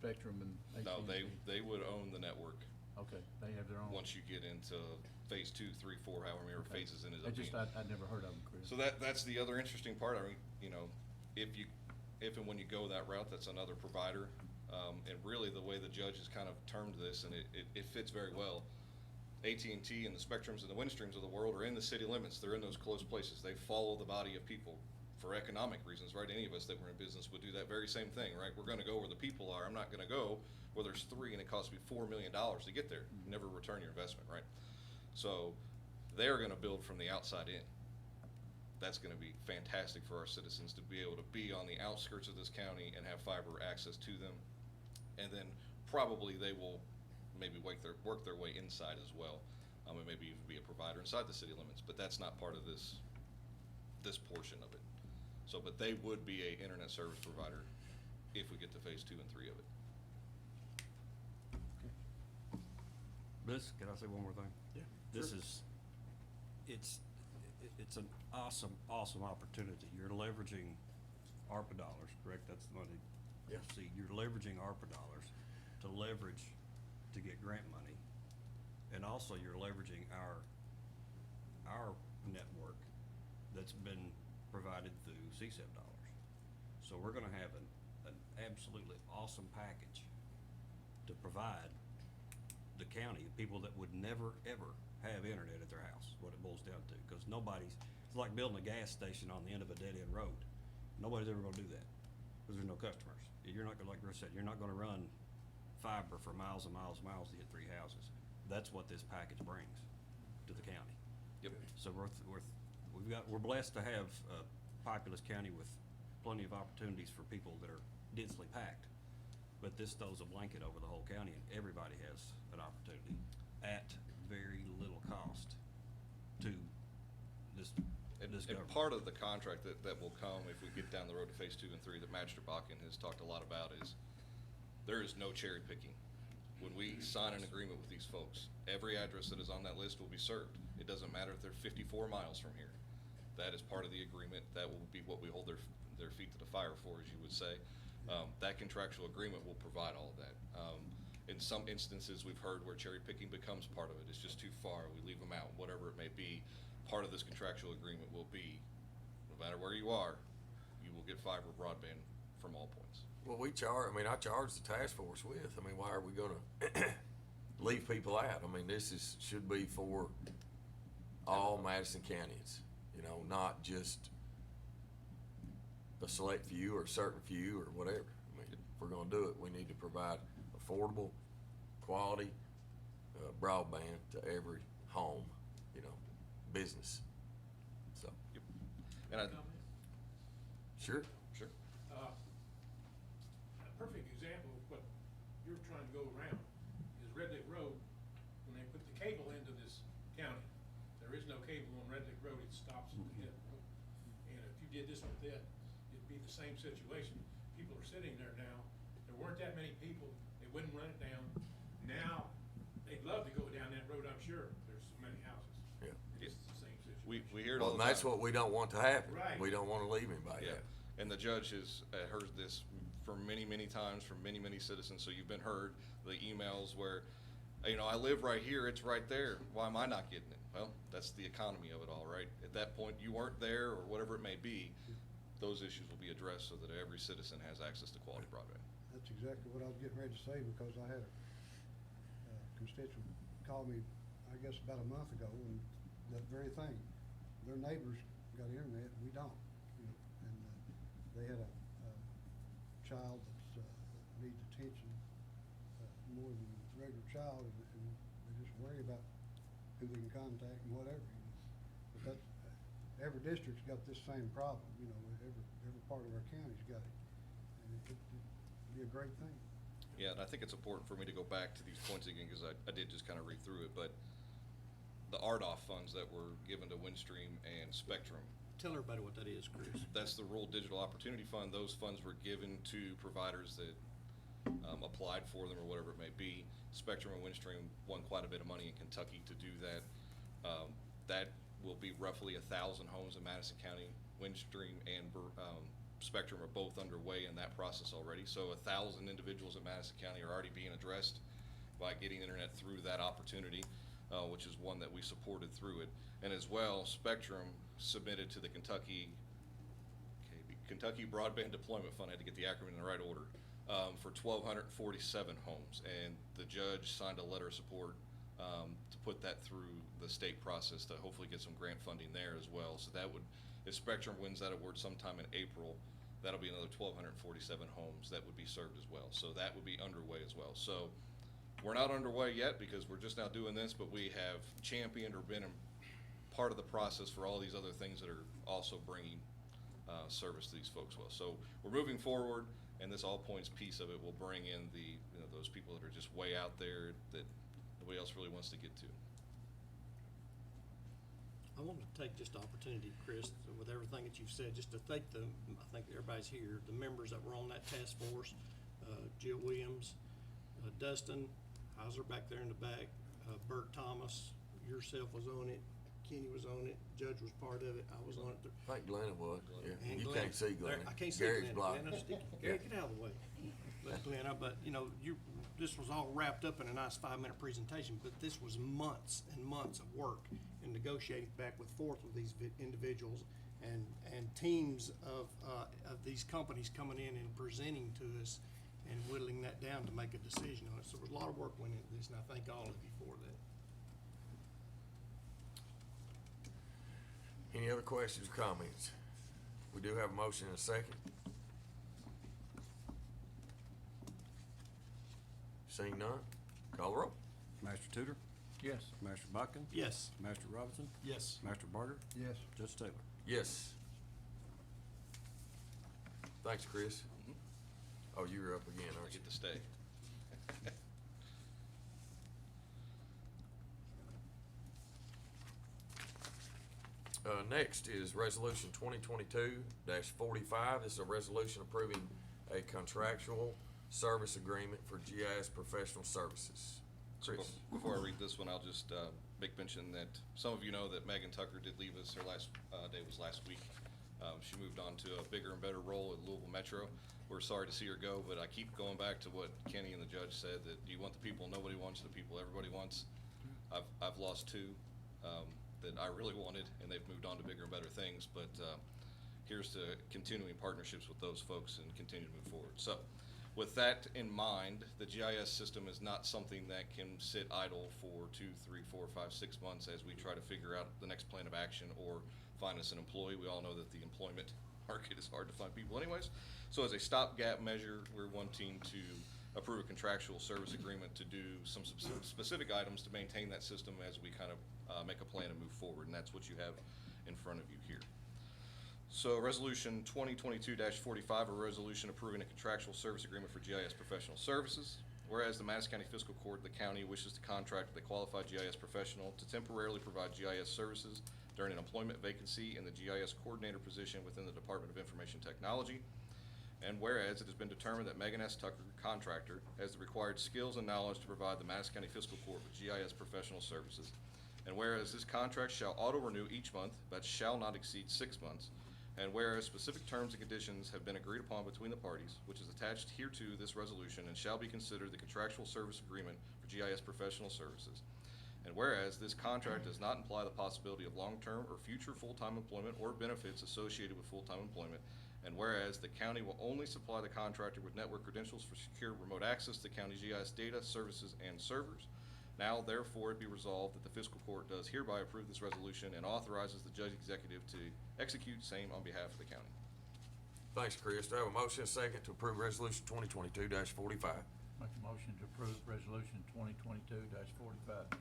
[SPEAKER 2] Spectrum and
[SPEAKER 16] No,
[SPEAKER 2] AT&T?
[SPEAKER 16] they would own the network
[SPEAKER 2] Okay, they have their own.
[SPEAKER 16] once you get into phase 2, 3, 4, however many phases in it.
[SPEAKER 2] I'd never heard of them, Chris.
[SPEAKER 16] So that's the other interesting part. I mean, you know, if and when you go that route, that's another provider. And really the way the judge has kind of termed this, and it fits very well. AT&T and the Spectrums and the Windstreams of the world are in the city limits. They're in those close places. They follow the body of people for economic reasons, right? Any of us that were in business would do that very same thing, right? We're going to go where the people are. I'm not going to go where there's 3 and it costs me $4 million to get there. Never return your investment, right? So they're going to build from the outside in. That's going to be fantastic for our citizens to be able to be on the outskirts of this county and have fiber access to them. And then probably they will maybe work their way inside as well, and maybe even be a provider inside the city limits. But that's not part of this portion of it. So, but they would be a internet service provider if we get to phase 2 and 3 of it.
[SPEAKER 14] This, can I say one more thing?
[SPEAKER 3] Yeah,
[SPEAKER 14] This
[SPEAKER 3] sure.
[SPEAKER 14] is, it's an awesome, awesome opportunity. You're leveraging ARPA dollars, correct? That's the money.
[SPEAKER 1] Yeah.
[SPEAKER 14] See, you're leveraging ARPA dollars to leverage, to get grant money. And also you're leveraging our network that's been provided through CSEP dollars. So we're gonna have an absolutely awesome package to provide the county, people that would never, ever have internet at their house, what it boils down to. Cause it's like building a gas station on the end of a dead-end road. Nobody's ever gonna do that, cause there's no customers. You're not gonna, like Chris said, you're not gonna run fiber for miles and miles and miles to get 3 houses. That's what this package brings to the county.
[SPEAKER 16] Yep.
[SPEAKER 14] So we're blessed to have a populous county with plenty of opportunities for people that are densely packed. But this throws a blanket over the whole county, and everybody has an opportunity at very little cost to this
[SPEAKER 16] And
[SPEAKER 14] government.
[SPEAKER 16] part of the contract that will come if we get down the road to phase 2 and 3 that Magistrate Bakken has talked a lot about is there is no cherry picking. When we sign an agreement with these folks, every address that is on that list will be served. It doesn't matter if they're 54 miles from here. That is part of the agreement. That will be what we hold their feet to the fire for, as you would say. That contractual agreement will provide all of that. In some instances, we've heard where cherry picking becomes part of it. It's just too far. We leave them out, whatever it may be. Part of this contractual agreement will be, no matter where you are, you will get fiber broadband from all points.
[SPEAKER 1] Well, I charge the task force with, why are we gonna leave people out? This should be for all Madison counties, not just a select few or a certain few or whatever. If we're gonna do it, we need to provide affordable, quality, broadband to every home, business, so.
[SPEAKER 16] Yep. And I,
[SPEAKER 1] Sure.
[SPEAKER 16] sure.
[SPEAKER 5] A perfect example of what you're trying to go around is Red Lick Road. When they put the cable into this county, there is no cable on Red Lick Road. It stops at the end of the road. And if you did this with that, it'd be the same situation. People are sitting there now. There weren't that many people. They wouldn't run it down. Now, they'd love to go down that road, I'm sure. There's so many houses.
[SPEAKER 1] Yeah.
[SPEAKER 5] It's the same situation.
[SPEAKER 16] We hear it all
[SPEAKER 1] Well,
[SPEAKER 16] the
[SPEAKER 1] and that's
[SPEAKER 16] time.
[SPEAKER 1] what we don't want to happen.
[SPEAKER 5] Right.
[SPEAKER 1] We don't wanna leave anybody
[SPEAKER 16] Yeah,
[SPEAKER 1] out.
[SPEAKER 16] and the judge has heard this from many, many times from many, many citizens, so you've been heard the emails where, I live right here, it's right there, why am I not getting it? Well, that's the economy of it all, right? At that point, you weren't there, or whatever it may be, those issues will be addressed so that every citizen has access to quality broadband.
[SPEAKER 17] That's exactly what I was getting ready to say, because I had a constituent call me, I guess about a month ago, and that very thing. Their neighbors got internet, we don't, and they had a child that needs attention more than a regular child, and they just worry about who they can contact and whatever, But that's, every district's got this same problem, every part of our county's got it, and it'd be a great thing.
[SPEAKER 16] Yeah, and I think it's important for me to go back to these points again, because I did just kind of read through it, but the RDOF funds that were given to Windstream and Spectrum,
[SPEAKER 3] Tell everybody what that is, Chris.
[SPEAKER 16] that's the Rural Digital Opportunity Fund. Those funds were given to providers that applied for them or whatever it may be. Spectrum and Windstream won quite a bit of money in Kentucky to do that. That will be roughly 1,000 homes in Madison County. Windstream and Spectrum are both underway in that process already. So 1,000 individuals in Madison County are already being addressed by getting internet through that opportunity, which is one that we supported through it. And as well, Spectrum submitted to the Kentucky Broadband Deployment Fund, I had to get the acronym in the right order, for 1,247 homes. And the judge signed a letter of support to put that through the state process to hopefully get some grant funding there as well. So that would, if Spectrum wins that award sometime in April, that'll be another 1,247 homes that would be served as well. So that would be underway as well. So we're not underway yet because we're just now doing this, but we have championed or been part of the process for all these other things that are also bringing service to these folks well. So we're moving forward, and this all points piece of it will bring in the those people that are just way out there that nobody else really wants to get to.
[SPEAKER 3] I want to take just the opportunity, Chris, with everything that you've said, just to thank I think everybody's here, the members that were on that task force, Jill Williams, Dustin Heiser back there in the back, Bert Thomas, yourself was on it, Kenny was on it, Judge was part of it, I was on it.
[SPEAKER 1] I think Glenn was, yeah.
[SPEAKER 3] And
[SPEAKER 1] You
[SPEAKER 3] Glenn.
[SPEAKER 1] can't see
[SPEAKER 3] There-
[SPEAKER 1] Glenn.
[SPEAKER 3] I can't see
[SPEAKER 1] Gary's
[SPEAKER 3] Glenn.
[SPEAKER 1] blocking.
[SPEAKER 3] Glenn, Gary, get out of the way. But Glenn, but, you know, this was all wrapped up in a nice 5-minute presentation, but this was months and months of work and negotiating back and forth with these individuals and teams of these companies coming in and presenting to us and whittling that down to make a decision on it. So there was a lot of work went into this, and I thank all of you for that.
[SPEAKER 1] Any other questions or comments? We do have a motion and a second. Seeing none, call the roll.
[SPEAKER 14] Master Tudor,
[SPEAKER 2] Yes.
[SPEAKER 14] Master Botkin,
[SPEAKER 3] Yes.
[SPEAKER 14] Master Robinson,
[SPEAKER 15] Yes.
[SPEAKER 14] Master Barger,
[SPEAKER 17] Yes.
[SPEAKER 14] Judge Taylor.
[SPEAKER 1] Yes. Thanks, Chris. Oh, you're up again,
[SPEAKER 16] I
[SPEAKER 1] aren't you?
[SPEAKER 16] get to stay.
[SPEAKER 1] Next is Resolution 2022-45. This is a resolution approving a contractual service agreement for GIS professional services.
[SPEAKER 16] So
[SPEAKER 1] Chris?
[SPEAKER 16] Before I read this one, I'll just make mention that some of you know that Megan Tucker did leave us. Her last day was last week. She moved on to a bigger and better role at Louisville Metro. We're sorry to see her go, but I keep going back to what Kenny and the judge said, that you want the people nobody wants, the people everybody wants. I've lost two that I really wanted, and they've moved on to bigger and better things, but here's to continuing partnerships with those folks and continue to move forward. So with that in mind, the GIS system is not something that can sit idle for 2, 3, 4, 5, 6 months as we try to figure out the next plan of action or find us an employee. We all know that the employment market is hard to find people anyways. So as a stopgap measure, we're wanting to approve a contractual service agreement to do some specific items to maintain that system as we kind of make a plan and move forward, and that's what you have in front of you here. So Resolution 2022-45, a resolution approving a contractual service agreement for GIS professional services. Whereas the Madison County Fiscal Court of the county wishes to contract with a qualified GIS professional to temporarily provide GIS services during an employment vacancy in the GIS coordinator position within the Department of Information Technology. And whereas it has been determined that Megan S. Tucker, contractor, has the required skills and knowledge to provide the Madison County Fiscal Court with GIS professional services. And whereas this contract shall auto-renew each month, but shall not exceed 6 months. And whereas specific terms and conditions have been agreed upon between the parties, which is attached hereto this resolution and shall be considered the contractual service agreement for GIS professional services. And whereas this contract does not imply the possibility of long-term or future full-time employment or benefits associated with full-time employment. And whereas the county will only supply the contractor with network credentials for secure remote access to county GIS data, services, and servers. Now therefore it be resolved that the fiscal court does hereby approve this resolution and authorizes the judge executive to execute same on behalf of the county.
[SPEAKER 1] Thanks, Chris. Do I have a motion and a second to approve Resolution 2022-45?
[SPEAKER 2] Make a motion to approve resolution 2022-45.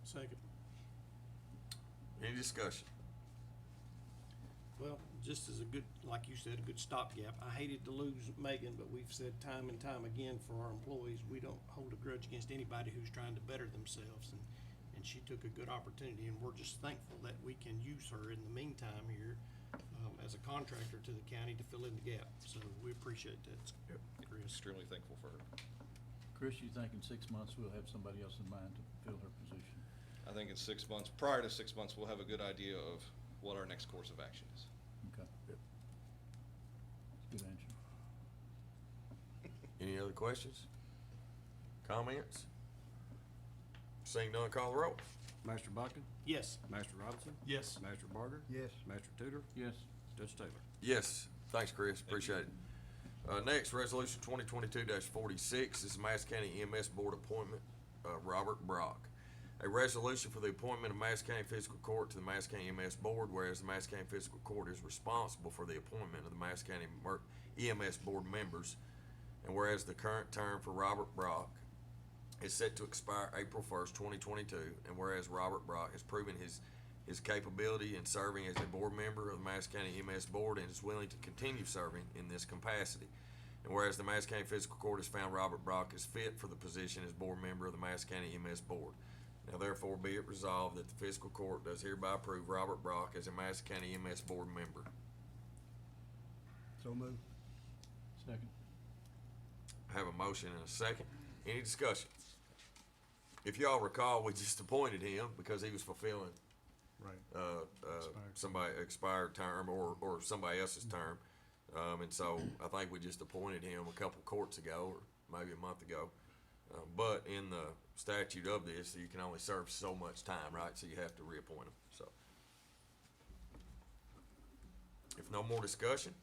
[SPEAKER 3] Second.
[SPEAKER 1] Any discussion?
[SPEAKER 3] Well, just as a good, like you said, a good stopgap. I hated to lose Megan, but we've said time and time again for our employees, we don't hold a grudge against anybody who's trying to better themselves. And she took a good opportunity, and we're just thankful that we can use her in the meantime here as a contractor to the county to fill in the gap. So we appreciate that, Chris.
[SPEAKER 16] Extremely thankful for her.
[SPEAKER 2] Chris, you think in 6 months we'll have somebody else in mind to fill her position?
[SPEAKER 16] I think in 6 months, prior to 6 months, we'll have a good idea of what our next course of action is.
[SPEAKER 2] Okay. Good answer.
[SPEAKER 1] Any other questions? Comments? Seeing none, call the roll.
[SPEAKER 14] Master Botkin,
[SPEAKER 3] Yes.
[SPEAKER 14] Master Robinson,
[SPEAKER 15] Yes.
[SPEAKER 14] Master Barger,
[SPEAKER 17] Yes.
[SPEAKER 14] Master Tudor,
[SPEAKER 2] Yes.
[SPEAKER 14] Judge Taylor.
[SPEAKER 1] Yes. Thanks, Chris. Appreciate it. Next, Resolution 2022-46 is Madison County EMS Board appointment, Robert Brock. A resolution for the appointment of Madison County Fiscal Court to the Madison County EMS Board, whereas the Madison County Fiscal Court is responsible for the appointment of the Madison County EMS Board members, and whereas the current term for Robert Brock is set to expire April 1st, 2022, and whereas Robert Brock has proven his capability in serving as a board member of the Madison County EMS Board and is willing to continue serving in this capacity. And whereas the Madison County Fiscal Court has found Robert Brock is fit for the position as board member of the Madison County EMS Board. Now therefore be it resolved that the Fiscal Court does hereby approve Robert Brock as a Madison County EMS Board member.
[SPEAKER 17] So moved.
[SPEAKER 2] Second.
[SPEAKER 1] I have a motion and a second. Any discussion? if y'all recall, we just appointed him because he was fulfilling
[SPEAKER 15] Right.
[SPEAKER 1] somebody expired term or somebody else's term. And so I think we just appointed him a couple courts ago, or maybe a month ago. But in the statute of this, you can only serve so much time, right? So you have to reappoint him, so. If no more discussion,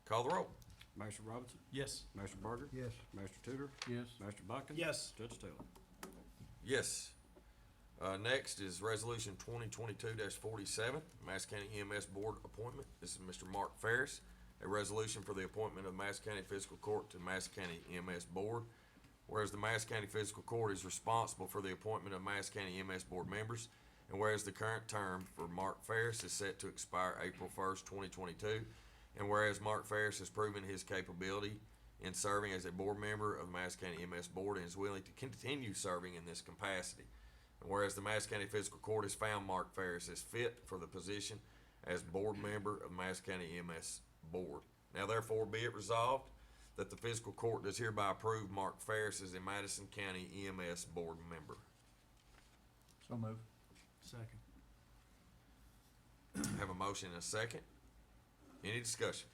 [SPEAKER 1] call the roll.
[SPEAKER 14] Master Robinson?
[SPEAKER 15] Yes.
[SPEAKER 14] Master Barger?
[SPEAKER 17] Yes.
[SPEAKER 14] Master Tudor?
[SPEAKER 2] Yes.
[SPEAKER 14] Master Buckin?
[SPEAKER 3] Yes.
[SPEAKER 14] Judge Taylor?
[SPEAKER 1] Yes. Next is Resolution 2022-47, Madison County EMS Board appointment. This is Mr. Mark Ferris, a resolution for the appointment of Madison County Fiscal Court to Madison County EMS Board. Whereas the Madison County Fiscal Court is responsible for the appointment of Madison County EMS Board members, and whereas the current term for Mark Ferris is set to expire April 1st, 2022, and whereas Mark Ferris has proven his capability in serving as a board member of the Madison County EMS Board and is willing to continue serving in this capacity. And whereas the Madison County Fiscal Court has found Mark Ferris as fit for the position as board member of Madison County EMS Board. Now therefore be it resolved that the Fiscal Court does hereby approve Mark Ferris as a Madison County EMS Board member.
[SPEAKER 2] So moved.
[SPEAKER 15] Second.
[SPEAKER 1] Have a motion and a second. Any discussion?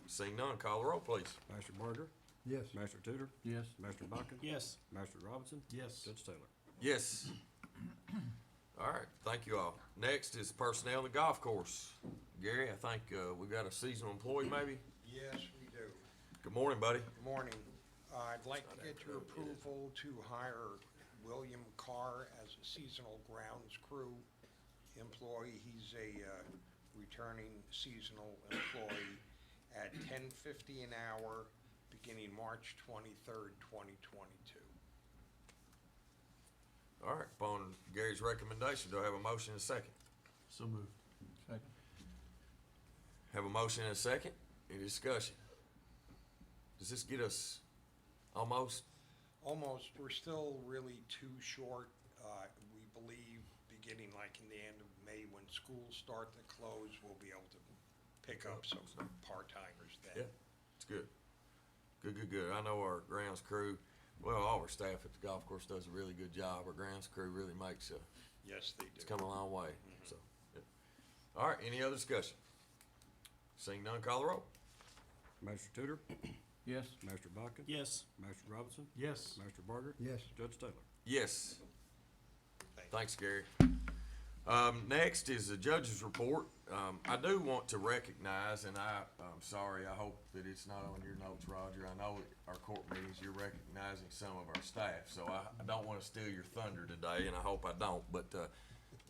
[SPEAKER 1] Seeing none, call the roll, please.
[SPEAKER 14] Master Barger?
[SPEAKER 17] Yes.
[SPEAKER 14] Master Tudor?
[SPEAKER 2] Yes.
[SPEAKER 14] Master Buckin?
[SPEAKER 3] Yes.
[SPEAKER 14] Master Robinson?
[SPEAKER 15] Yes.
[SPEAKER 14] Judge Taylor?
[SPEAKER 1] Yes. All right, thank you all. Next is personnel in the golf course. Gary, I think we've got a seasonal employee maybe.
[SPEAKER 18] Yes, we do.
[SPEAKER 1] Good morning, buddy.
[SPEAKER 18] Good morning. I'd like to get your approval to hire William Carr as a seasonal grounds crew employee. He's a returning seasonal employee at $10.50 an hour, beginning March 23rd, 2022.
[SPEAKER 1] All right, upon Gary's recommendation, do I have a motion and a second?
[SPEAKER 15] So moved.
[SPEAKER 2] Second.
[SPEAKER 1] Have a motion and a second? Any discussion? Does this get us almost?
[SPEAKER 18] Almost. We're still really too short. We believe beginning like in the end of May when schools start to close, we'll be able to pick up some part-timers then.
[SPEAKER 1] Yeah, it's good. Good. I know our grounds crew, well, all our staff at the golf course does a really good job. Our grounds crew really makes
[SPEAKER 18] Yes, they do.
[SPEAKER 1] it's come a long way, so. Yeah. All right, any other discussion? Seeing none, call the roll.
[SPEAKER 14] Master Tudor?
[SPEAKER 2] Yes.
[SPEAKER 14] Master Buckin?
[SPEAKER 3] Yes.
[SPEAKER 14] Master Robinson?
[SPEAKER 15] Yes.
[SPEAKER 14] Master Barger?
[SPEAKER 17] Yes.
[SPEAKER 14] Judge Taylor?
[SPEAKER 1] Yes.
[SPEAKER 18] Thank you.
[SPEAKER 1] Thanks, Gary. Next is the judge's report. I do want to recognize, and I'm sorry, I hope that it's not on your notes, Roger. I know at our court meetings you're recognizing some of our staff, so I don't want to steal your thunder today, and I hope I don't, but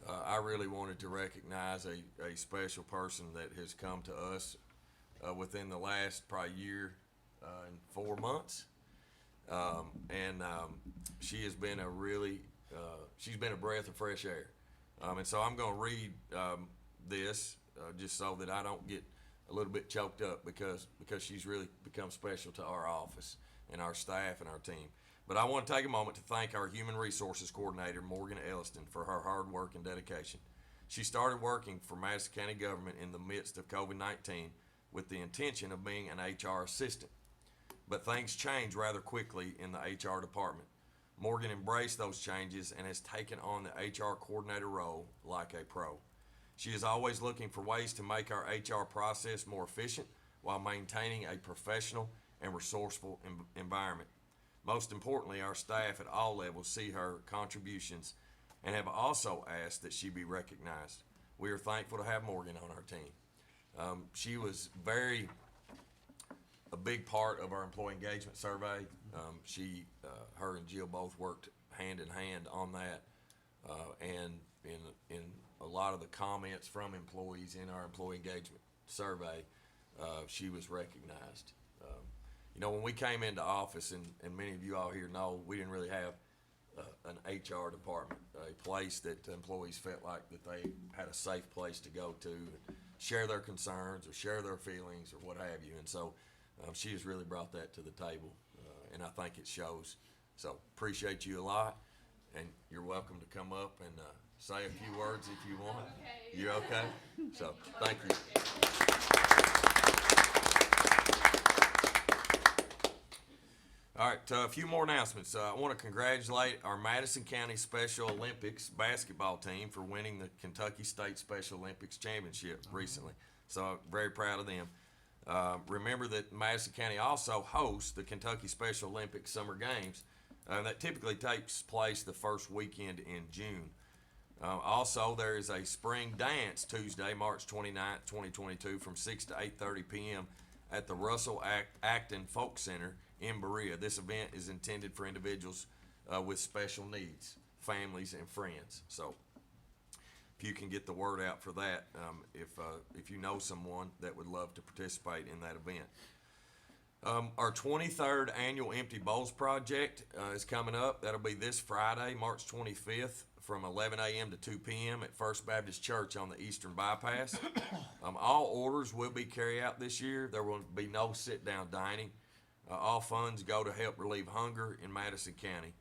[SPEAKER 1] I really wanted to recognize a special person that has come to us within the last probably year and 4 months. She has been a really, she's been a breath of fresh air. And so I'm going to read this just so that I don't get a little bit choked up because she's really become special to our office and our staff and our team. But I want to take a moment to thank our Human Resources Coordinator, Morgan Elliston, for her hard work and dedication. She started working for Madison County government in the midst of COVID-19 with the intention of being an HR assistant. But things changed rather quickly in the HR department. Morgan embraced those changes and has taken on the HR coordinator role like a pro. She is always looking for ways to make our HR process more efficient while maintaining a professional and resourceful environment. Most importantly, our staff at all levels see her contributions and have also asked that she be recognized. We are thankful to have Morgan on our team. She was a big part of our employee engagement survey. Her and Jill both worked hand in hand on that, and in a lot of the comments from employees in our employee engagement survey, she was recognized. When we came into office, and many of you all here know, we didn't really have an HR department, a place that employees felt like that they had a safe place to go to and share their concerns or share their feelings or what have you. And so she has really brought that to the table, and I think it shows. So appreciate you a lot, and you're welcome to come up and say a few words if you want. Okay. You're okay? So thank you. All right, right, a few more announcements. I want to congratulate our Madison County Special Olympics basketball team for winning the Kentucky State Special Olympics Championship recently. So very proud of them. Remember that Madison County also hosts the Kentucky Special Olympics Summer Games. That typically takes place the first weekend in June. Also, there is a spring dance Tuesday, March 29th, 2022 from 6 to 8:30 p.m. at the Russell Acton Folk Center in Berea. This event is intended for individuals with special needs, families, and friends. So if you can get the word out for that, if you know someone that would love to participate in that event. Our 23rd annual Empty Bowls Project is coming up. That'll be this Friday, March 25th from 11 a.m. to 2 p.m. at First Baptist Church on the Eastern Bypass. All orders will be carry out this year. There will be no sit-down dining. All funds go to help relieve hunger in Madison County.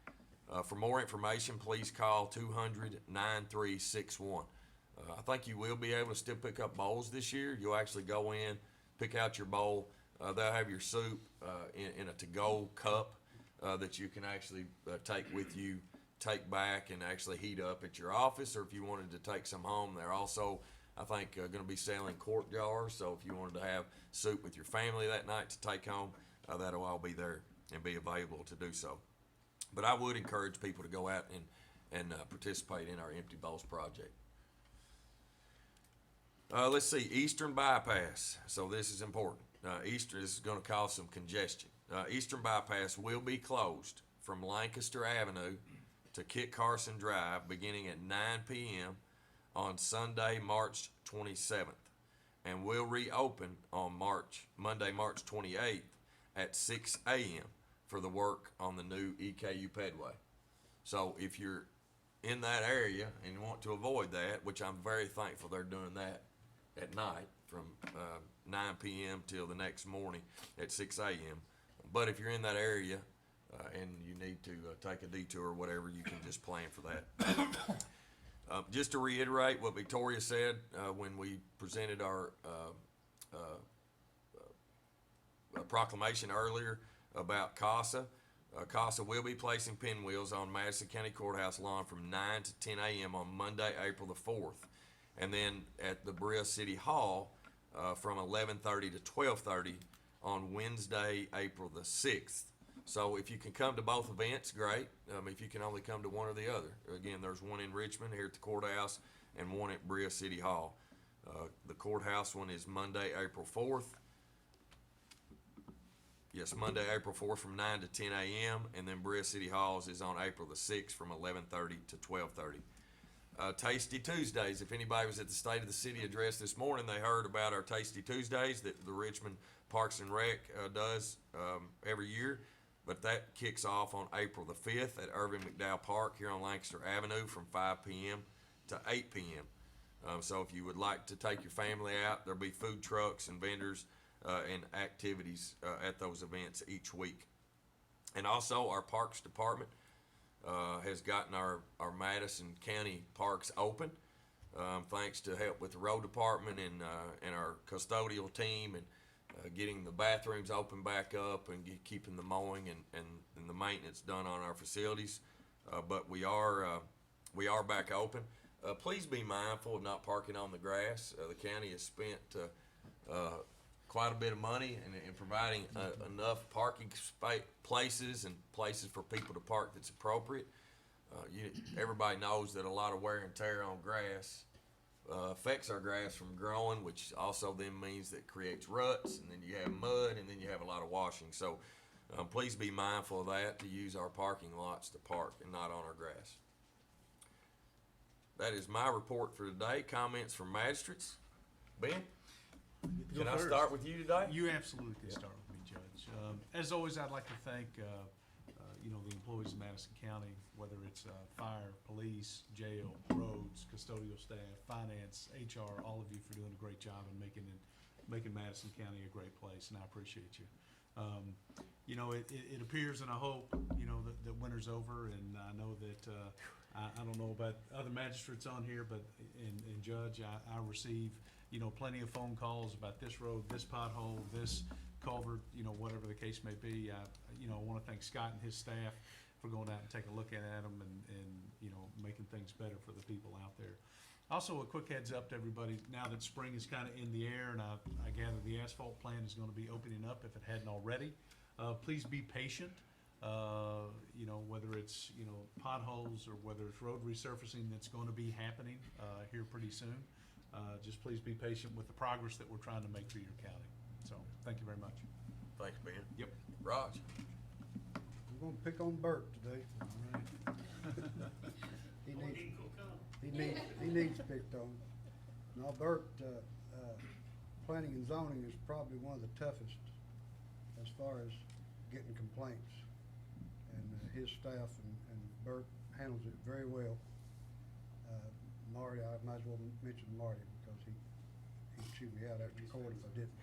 [SPEAKER 1] For more information, please call 200-9361. I think you will be able to still pick up bowls this year. You'll actually go in, pick out your bowl. They'll have your soup in a to-go cup that you can actually take with you, take back, and actually heat up at your office, or if you wanted to take some home. They're also, I think, going to be selling quart jars, so if you wanted to have soup with your family that night to take home, that'll all be there and be available to do so. But I would encourage people to go out and participate in our Empty Bowls Project. Let's see, Eastern Bypass. So this is important. Eastern is going to cause some congestion. Eastern Bypass will be closed from Lancaster Avenue to Kit Carson Drive beginning at 9 p.m. on Sunday, March 27th, and will reopen on Monday, March 28th at 6 a.m. for the work on the new EKU Pedway. So if you're in that area and you want to avoid that, which I'm very thankful they're doing that at night from 9 p.m. till the next morning at 6 a.m. But if you're in that area and you need to take a detour or whatever, you can just plan for that. Just to reiterate what Victoria said when we presented our proclamation earlier about CASA. CASA will be placing pinwheels on Madison County Courthouse lawn from 9 to 10 a.m. on Monday, April the 4th. And then at the Berea City Hall from 11:30 to 12:30 on Wednesday, April the 6th. So if you can come to both events, great. If you can only come to one or the other. Again, there's one in Richmond here at the courthouse and one at Berea City Hall. The courthouse one is Monday, April 4th. Yes, Monday, April 4th from 9 to 10 a.m. And then Berea City Halls is on April the 6th from 11:30 to 12:30. Tasty Tuesdays. If anybody was at the State of the City address this morning, they heard about our Tasty Tuesdays that the Richmond Parks and Rec does every year. But that kicks off on April the 5th at Irving McDowell Park here on Lancaster Avenue from 5 p.m. to 8 p.m. So if you would like to take your family out, there'll be food trucks and vendors and activities at those events each week. And also our Parks Department has gotten our Madison County parks open, thanks to help with the road department and our custodial team and getting the bathrooms open back up and keeping the mowing and the maintenance done on our facilities. But we are back open. Please be mindful of not parking on the grass. The county has spent quite a bit of money in providing enough parking places and places for people to park that's appropriate. Everybody knows that a lot of wear and tear on grass affects our grass from growing, which also then means that it creates ruts, and then you have mud, and then you have a lot of washing. So please be mindful of that, to use our parking lots to park and not on our grass. That is my report for today. Comments from magistrates? Ben? Can I start with you today?
[SPEAKER 15] You absolutely can start with me, Judge. As always, I'd like to thank the employees of Madison County, whether it's fire, police, jail, roads, custodial staff, finance, HR, all of you for doing a great job and making Madison County a great place, and I appreciate you. It appears, and I hope that winter's over, and I know that I don't know about other magistrates on here, but and Judge, I receive you know, plenty of phone calls about this road, this pothole, this culvert, you know, whatever the case may be. You know, I wanna thank Scott and his staff for going out and taking a look at them and, you know, making things better for the people out there. Also, a quick heads up to everybody, now that spring is kinda in the air, and I gather the asphalt plant is gonna be opening up if it hadn't already. Please be patient. You know, whether it's, you know, potholes or whether it's road resurfacing that's gonna be happening, here pretty soon. Just please be patient with the progress that we're trying to make for your county. So, thank you very much.
[SPEAKER 1] Thanks, Ben.
[SPEAKER 15] Yep.
[SPEAKER 1] Raj?
[SPEAKER 17] We're gonna pick on Bert today. He needs picked on. Now, Bert, planning and zoning is probably one of the toughest as far as getting complaints. And his staff and Bert handles it very well. Marty, I might as well mention Marty because he'd shoot me out after court if I didn't.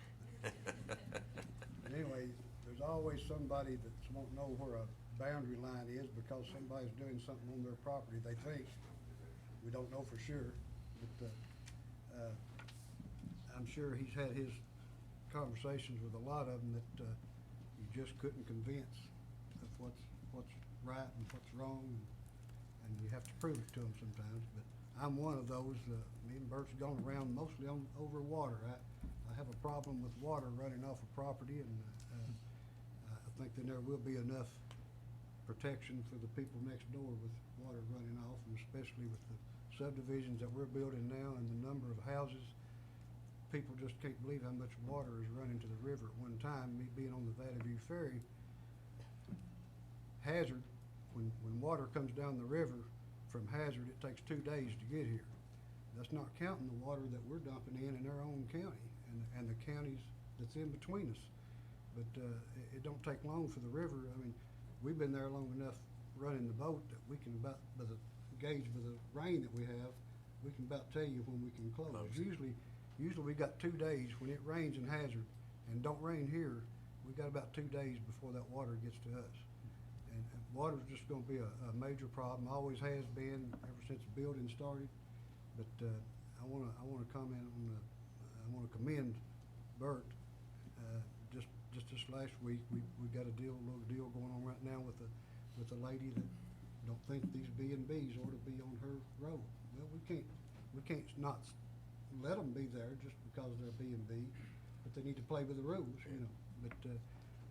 [SPEAKER 17] But anyway, there's always somebody that won't know where a boundary line is because somebody's doing something on their property, they think. We don't know for sure, but I'm sure he's had his conversations with a lot of them that you just couldn't convince of what's right and what's wrong, and you have to prove it to them sometimes. But I'm one of those. Me and Bert's gone around mostly over water. I have a problem with water running off a property, and I think that there will be enough protection for the people next door with water running off, and especially with the subdivisions that we're building now and the number of houses. People just can't believe how much water is running to the river at one time. Me being on the Valley View Ferry, Hazard, when water comes down the river from Hazard, it takes 2 days to get here. That's not counting the water that we're dumping in our own county and the counties that's in between us. But it don't take long for the river. I mean, we've been there long enough running the boat that we can about, by the gauge by the rain that we have, we can about tell you when we can close. Usually we got 2 days when it rains in Hazard and don't rain here. We got about 2 days before that water gets to us. And water's just gonna be a major problem, always has been ever since the building started. But I wanna comment on I wanna commend Bert. Just this last week, we got a little deal going on right now with a lady that don't think these B&Bs ought to be on her road. Well, we can't not let them be there just because they're B&B, but they need to play with the rules, you know. But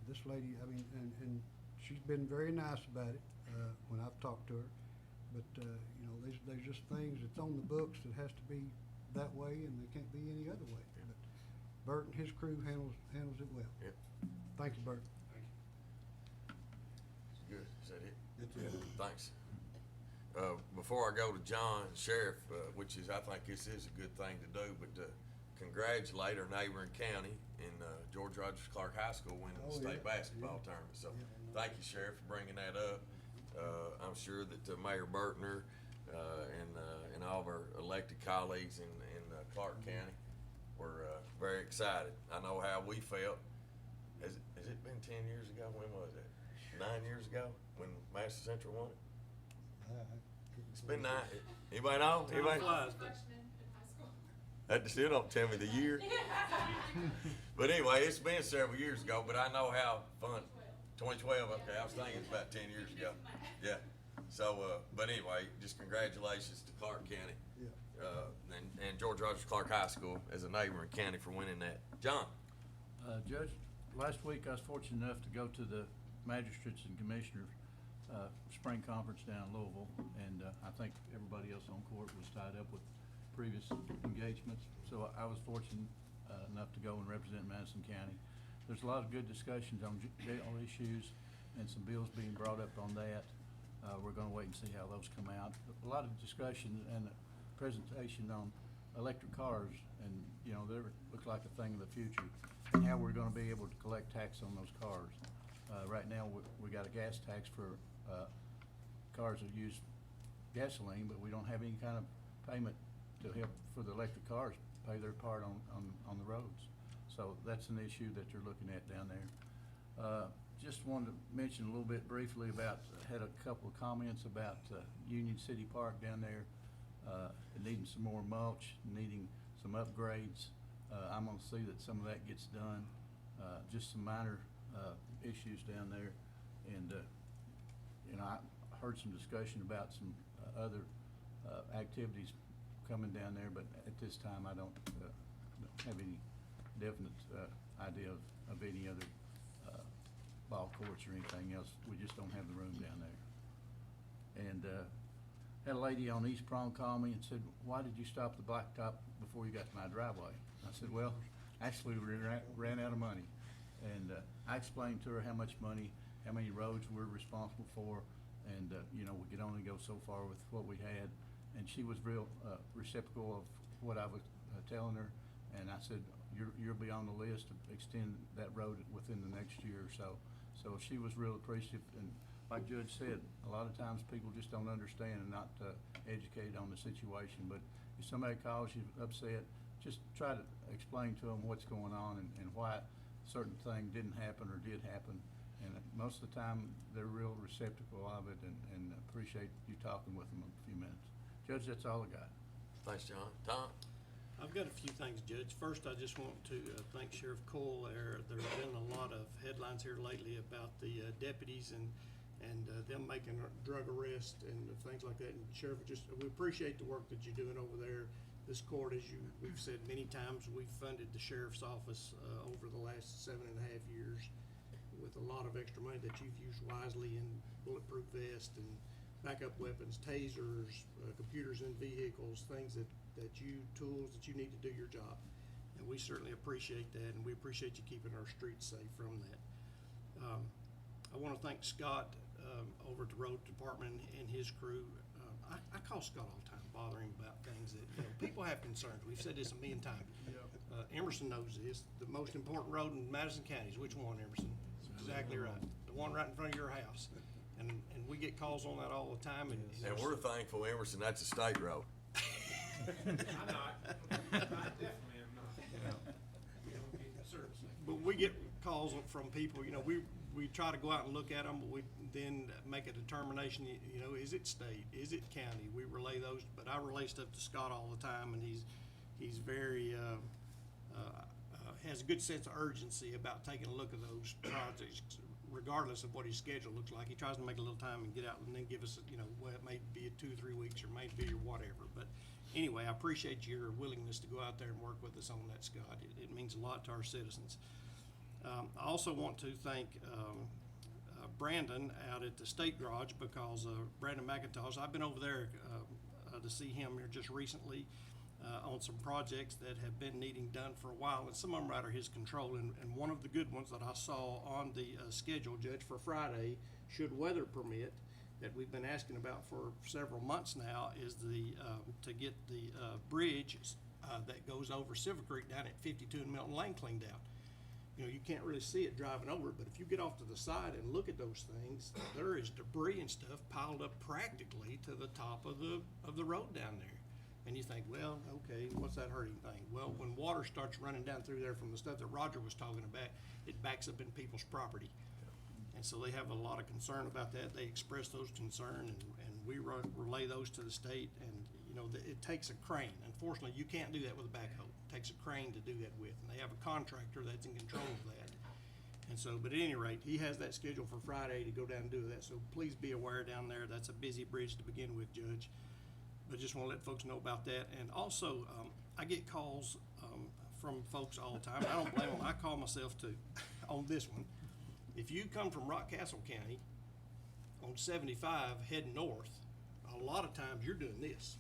[SPEAKER 17] this lady, I mean, and she's been very nice about it when I've talked to her. But you know, there's just things that's on the books that has to be that way, and they can't be any other way.
[SPEAKER 1] Yeah.
[SPEAKER 17] But Bert and his crew handles it well.
[SPEAKER 1] Yep.
[SPEAKER 17] Thank you, Bert.
[SPEAKER 1] Good. Is that it?
[SPEAKER 17] That's it.
[SPEAKER 1] Thanks. Before I go to John, Sheriff, which is, I think this is a good thing to do, but congratulate our neighboring county in George Rogers Clark High School winning the state basketball tournament. So thank you, Sheriff, for bringing that up. I'm sure that Mayor Burtner and all of our elected colleagues in Clark County were very excited. I know how we felt. Has it been 10 years ago? When was it? 9 years ago when Madison Central won it? It's been 9. Anybody know? Anybody? That still don't tell me the year. But anyway, it's been several years ago, but I know how fun. 2012, okay, I was thinking it's about 10 years ago. Yeah. So, but anyway, just congratulations to Clark County. And George Rogers Clark High School as a neighboring county for winning that. John?
[SPEAKER 2] Judge, last week I was fortunate enough to go to the Magistrates and Commissioners spring conference down in Louisville, and I think everybody else on court was tied up with previous engagements, so I was fortunate enough to go and represent Madison County. There's a lot of good discussions on jail issues and some bills being brought up on that. We're gonna wait and see how those come out. A lot of discussion and presentation on electric cars, and you know, they look like a thing of the future, and how we're gonna be able to collect tax on those cars. Right now, we got a gas tax for cars that use gasoline, but we don't have any kind of payment to help for the electric cars pay their part on the roads. So that's an issue that you're looking at down there. Just wanted to mention a little bit briefly about, had a couple of comments about Union City Park down there, needing some more mulch, needing some upgrades. I'm gonna see that some of that gets done, just some minor, issues down there. And, you know, I heard some discussion about some, other, activities coming down there, but at this time, I don't have any definite, idea of any other, ball courts or anything else. We just don't have the room down there. And, had a lady on East Prong call me and said, "Why did you stop the blacktop before you got to my driveway?" I said, "Well, actually, we ran out of money." And I explained to her how much money, how many roads we're responsible for, and you know, we could only go so far with what we had. And she was real receptacle of what I was telling her. And I said, "You'll be on the list to extend that road within the next year or so." So she was real appreciative. And like Judge said, a lot of times people just don't understand and not educated on the situation. But if somebody calls you upset, just try to explain to them what's going on and why a certain thing didn't happen or did happen. And most of the time, they're real receptacle of it and appreciate you talking with them a few minutes. Judge, that's all I got.
[SPEAKER 1] Thanks, John. Tom?
[SPEAKER 3] I've got a few things, Judge. First, I just want to thank Sheriff Cole there. There's been a lot of headlines here lately about the deputies and them making drug arrests and things like that. And Sheriff, we appreciate the work that you're doing over there. This court, as we've said many times, we've funded the sheriff's office over the last 7.5 years with a lot of extra money that you've used wisely in bulletproof vests and backup weapons, tasers, computers in vehicles, things tools that you need to do your job. And we certainly appreciate that, and we appreciate you keeping our streets safe from that. I want to thank Scott over at the road department and his crew. I call Scott all the time, bothering him about things that, you know, people have concerns. We've said this a million times. Emerson knows this. The most important road in Madison County is which one, Emerson? Exactly right. The one right in front of your house. And we get calls on that all the time.
[SPEAKER 1] And we're thankful, Emerson, that's a state road.
[SPEAKER 5] I'm not. I definitely am not. We don't get the service.
[SPEAKER 3] But we get calls from people, you know, we try to go out and look at them, but we then make a determination, you know, is it state, is it county? We relay those, but I relay stuff to Scott all the time, and he's very, has a good sense of urgency about taking a look at those projects, regardless of what his schedule looks like. He tries to make a little time and get out and then give us, you know, well, it may be 2 or 3 weeks or maybe or whatever. But anyway, I appreciate your willingness to go out there and work with us on that, Scott. It means a lot to our citizens. I also want to thank Brandon out at the State Garage, because Brandon McIntosh, I've been over there to see him here just recently on some projects that have been needing done for a while, and some of them are out of his control. And one of the good ones that I saw on the schedule, Judge, for Friday, should weather permit, that we've been asking about for several months now, is to get the bridge that goes over Silver Creek down at 52 and Milton Lane cleaned out. You know, you can't really see it driving over it, but if you get off to the side and look at those things, there is debris and stuff piled up practically to the top of the road down there. And you think, well, okay, what's that hurting thing? Well, when water starts running down through there from the stuff that Roger was talking about, it backs up in people's property. And so they have a lot of concern about that. They express those concerns, and we relay those to the state. And, you know, it takes a crane. Unfortunately, you can't do that with a backhoe. It takes a crane to do that with. And they have a contractor that's in control of that. And so, but at any rate, he has that scheduled for Friday to go down and do that. So please be aware down there. That's a busy bridge to begin with, Judge. But just want to let folks know about that. And also, I get calls from folks all the time. I don't blame them. I call myself too on this one. If you come from Rockcastle County on 75 heading north, a lot of times you're doing this.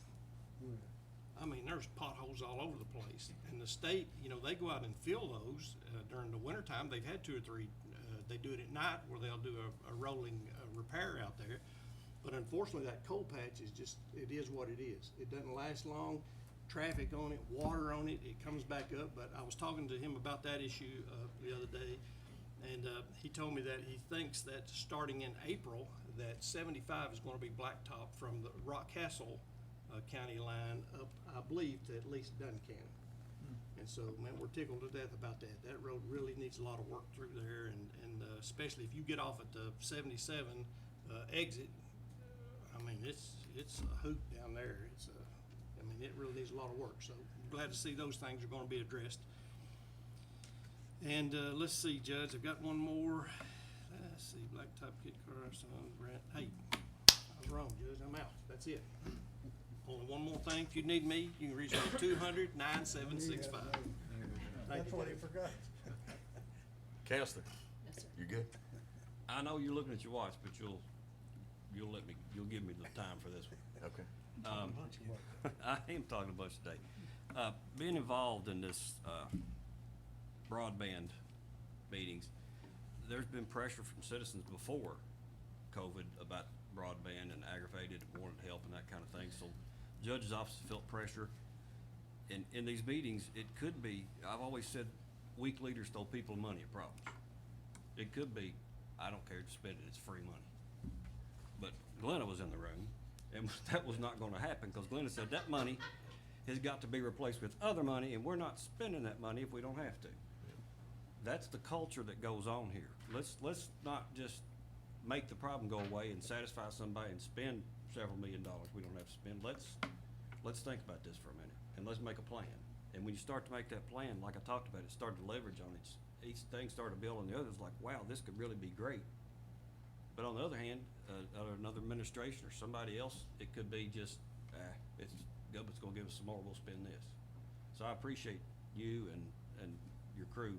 [SPEAKER 3] I mean, there's potholes all over the place. And the state, you know, they go out and fill those during the wintertime. They've had 2 or 3. They do it at night where they'll do a rolling repair out there. But unfortunately, that coal patch is just, it is what it is. It doesn't last long. Traffic on it, water on it, it comes back up. But I was talking to him about that issue the other day, and he told me that he thinks that starting in April, that 75 is going to be blacktop from the Rockcastle County line up, I believe, to at least Dunn County. And so, man, we're tickled to death about that. That road really needs a lot of work through there, and especially if you get off at the 77 exit. I mean, it's a hoot down there. I mean, it really needs a lot of work, so glad to see those things are gonna be addressed. And, let's see, Judge, I've got one more. Let's see, Blacktop Kid Car, son, Grant, hey, I was wrong, Judge, I'm out, that's it. Only one more thing, if you need me, you can reach me at 200-9765. Thank
[SPEAKER 17] That's
[SPEAKER 3] you,
[SPEAKER 17] what he
[SPEAKER 3] Judge.
[SPEAKER 17] forgot.
[SPEAKER 1] Counselor,
[SPEAKER 11] Yes, sir.
[SPEAKER 1] you good?
[SPEAKER 14] I know you're looking at your watch, but you'll give me the time for this one.
[SPEAKER 1] Okay.
[SPEAKER 14] I am talking a bunch today. Being involved in this, broadband meetings, there's been pressure from citizens before COVID about broadband and aggravated and wanted help and that kind of thing, so judge's office felt pressure. In these meetings, it could be, I've always said, weak leaders throw people money at problems. It could be, I don't care to spend it, it's free money. But Glenna was in the room, and that was not gonna happen, because Glenna said that money has got to be replaced with other money, and we're not spending that money if we don't have to. That's the culture that goes on here. Let's not just make the problem go away and satisfy somebody and spend several $1 million we don't have to spend. Let's think about this for a minute, and let's make a plan. And when you start to make that plan, like I talked about, it started to leverage on it. Each thing started to build on the others, like, wow, this could really be great. But on the other hand, another administration or somebody else, it could be just, government's gonna give us some more, we'll spend this. So I appreciate you and your crew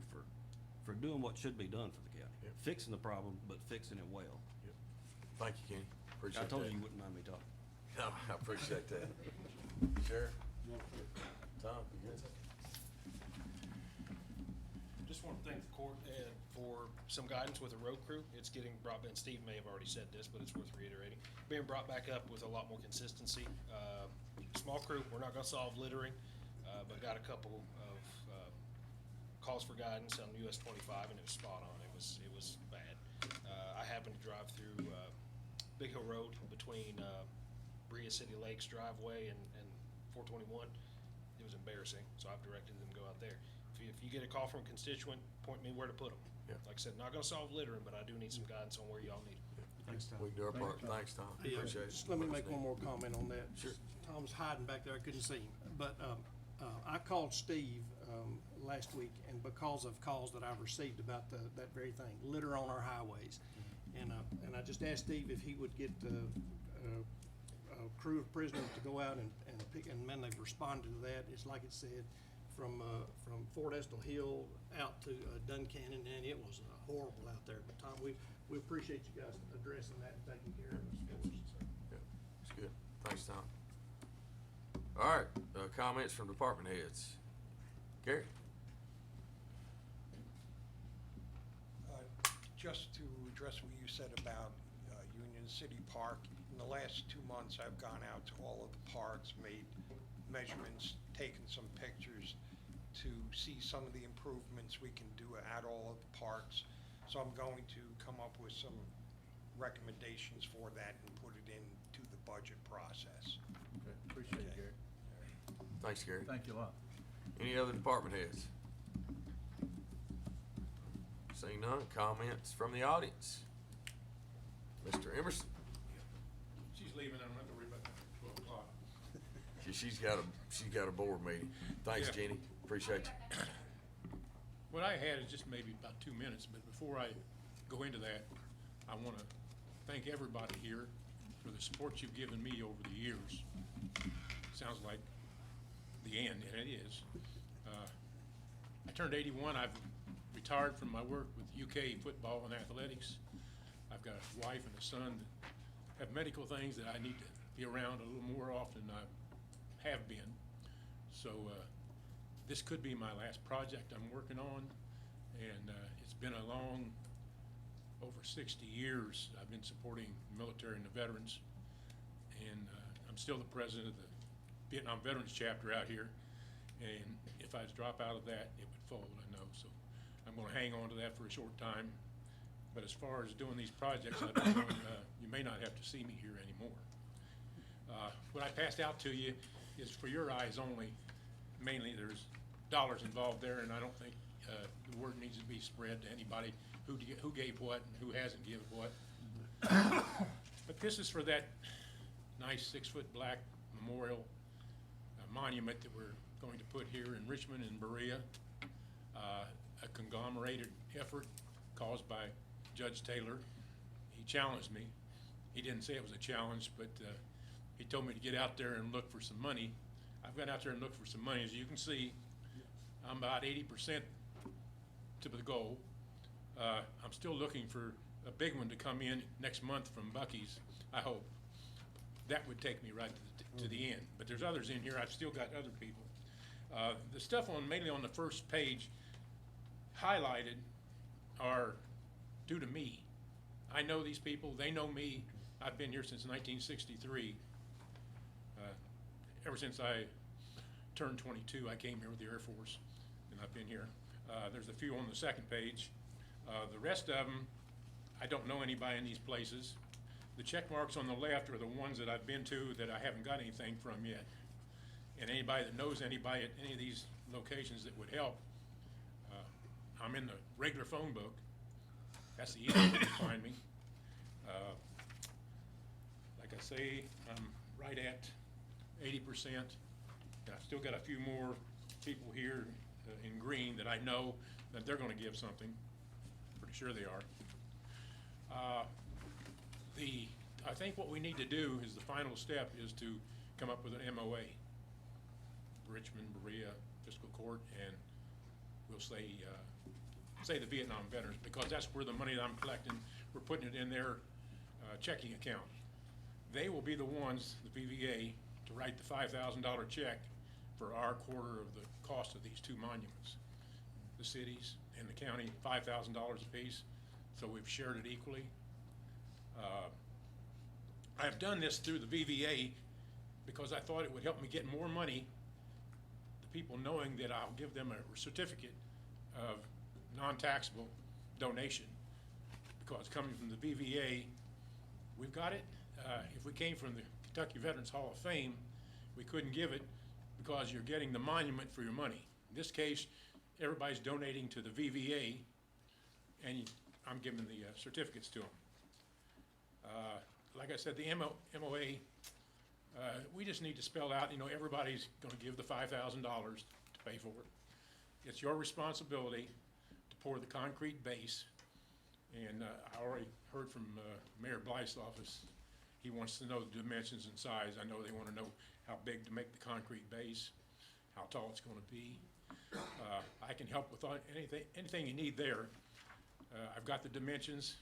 [SPEAKER 14] for doing what should be done for the county.
[SPEAKER 1] Yep.
[SPEAKER 14] Fixing the problem, but fixing it well.
[SPEAKER 1] Yep. Thank you, Kenny. Appreciate
[SPEAKER 14] I told
[SPEAKER 1] that.
[SPEAKER 14] you you wouldn't mind me talking.
[SPEAKER 1] No, I appreciate that. Sheriff? Tom, you good?
[SPEAKER 12] Just want to thank the court for some guidance with the road crew. It's getting brought back, and Steve may have already said this, but it's worth reiterating. Being brought back up with a lot more consistency. Small crew, we're not gonna solve littering, but got a couple of calls for guidance on US 25, and it was spot on. It was bad. I happened to drive through Big Hill Road between Brea City Lakes driveway and 421. It was embarrassing, so I've directed them to go out there. If you get a call from a constituent, point me where to put them.
[SPEAKER 1] Yeah.
[SPEAKER 12] Like I said, not gonna solve littering, but I do need some guidance on where y'all need it.
[SPEAKER 15] Thanks, Tom.
[SPEAKER 1] We can do our part.
[SPEAKER 2] Thanks,
[SPEAKER 1] Thanks,
[SPEAKER 2] Tom.
[SPEAKER 1] Tom.
[SPEAKER 3] Yeah,
[SPEAKER 1] Appreciate it.
[SPEAKER 3] just let me make one more comment on that.
[SPEAKER 1] Sure.
[SPEAKER 3] Tom's hiding back there, I couldn't see him. But, I called Steve, last week, and because of calls that I've received about that very thing, litter on our highways. And I just asked Steve if he would get, a crew of prisoners to go out and pick, and man, they've responded to that. It's like it said, from Fort Estill Hill out to Duncannon, and it was horrible out there. But Tom, we appreciate you guys addressing that and taking care of us for us. So.
[SPEAKER 1] Yeah, it's good. Thanks, Tom. All right, comments from department heads. Gary?
[SPEAKER 18] Just to address what you said about Union City Park, in the last 2 months, I've gone out to all of the parks, made measurements, taken some pictures to see some of the improvements we can do at all of the parks. So I'm going to come up with some recommendations for that and put it into the budget process.
[SPEAKER 2] Okay, appreciate it, Gary.
[SPEAKER 1] Thanks, Gary.
[SPEAKER 2] Thank you a lot.
[SPEAKER 1] Any other department heads? Seeing none, comments from the audience. Mr. Emerson?
[SPEAKER 5] She's leaving, I don't have to worry about that at 12 o'clock.
[SPEAKER 1] She's got a board meeting. Thanks,
[SPEAKER 5] Yeah.
[SPEAKER 1] Jenny. Appreciate you.
[SPEAKER 5] What I had is just maybe about 2 minutes, but before I go into that, I want to thank everybody here for the support you've given me over the years. Sounds like the end, and it is. I turned 81. I've retired from my work with UK football and athletics. I've got a wife and a son that have medical things that I need to be around a little more often than I have been. So this could be my last project I'm working on, and it's been a long, over 60 years I've been supporting the military and the veterans, and I'm still the president of the Vietnam Veterans chapter out here, and if I was to drop out of that, it would fold, I know, so I'm gonna hang on to that for a short time. But as far as doing these projects, I don't know, you may not have to see me here anymore. What I passed out to you is for your eyes only. Mainly, there's dollars involved there, and I don't think the word needs to be spread to anybody who gave what and who hasn't given what. But this is for that nice 6-foot black memorial monument that we're going to put here in Richmond and Berea, a conglomerated effort caused by Judge Taylor. He challenged me. He didn't say it was a challenge, but he told me to get out there and look for some money. I've gone out there and looked for some money. As you can see, I'm about 80% to the goal. I'm still looking for a big one to come in next month from Buc-ee's, I hope. That would take me right to the end. But there's others in here. I've still got other people. The stuff mainly on the first page highlighted are due to me. I know these people. They know me. I've been here since 1963. Ever since I turned 22, I came here with the Air Force, and I've been here. There's a few on the second page. The rest of them, I don't know anybody in these places. The check marks on the left are the ones that I've been to that I haven't got anything from yet. And anybody that knows anybody at any of these locations that would help, I'm in the regular phone book. That's the easiest way to find me. Like I say, I'm right at 80%. And I've still got a few more people here in green that I know that they're gonna give something. Pretty sure they are. I think what we need to do is the final step is to come up with an MOA. Richmond, Berea, Fiscal Court, and we'll say the Vietnam veterans, because that's where the money that I'm collecting, we're putting it in their checking account. They will be the ones, the VVA, to write the $5,000 check for our quarter of the cost of these two monuments. The cities and the county, $5,000 apiece, so we've shared it equally. I've done this through the VVA because I thought it would help me get more money, the people knowing that I'll give them a certificate of non-taxable donation, because coming from the VVA, we've got it. If we came from the Kentucky Veterans Hall of Fame, we couldn't give it because you're getting the monument for your money. In this case, everybody's donating to the VVA, and I'm giving the certificates to them. Like I said, the MOA, we just need to spell out, everybody's gonna give the $5,000 to pay for it. It's your responsibility to pour the concrete base. And I already heard from Mayor Blythe's office. He wants to know the dimensions and size. I know they wanna know how big to make the concrete base, how tall it's gonna be. I can help with anything you need there. I've got the dimensions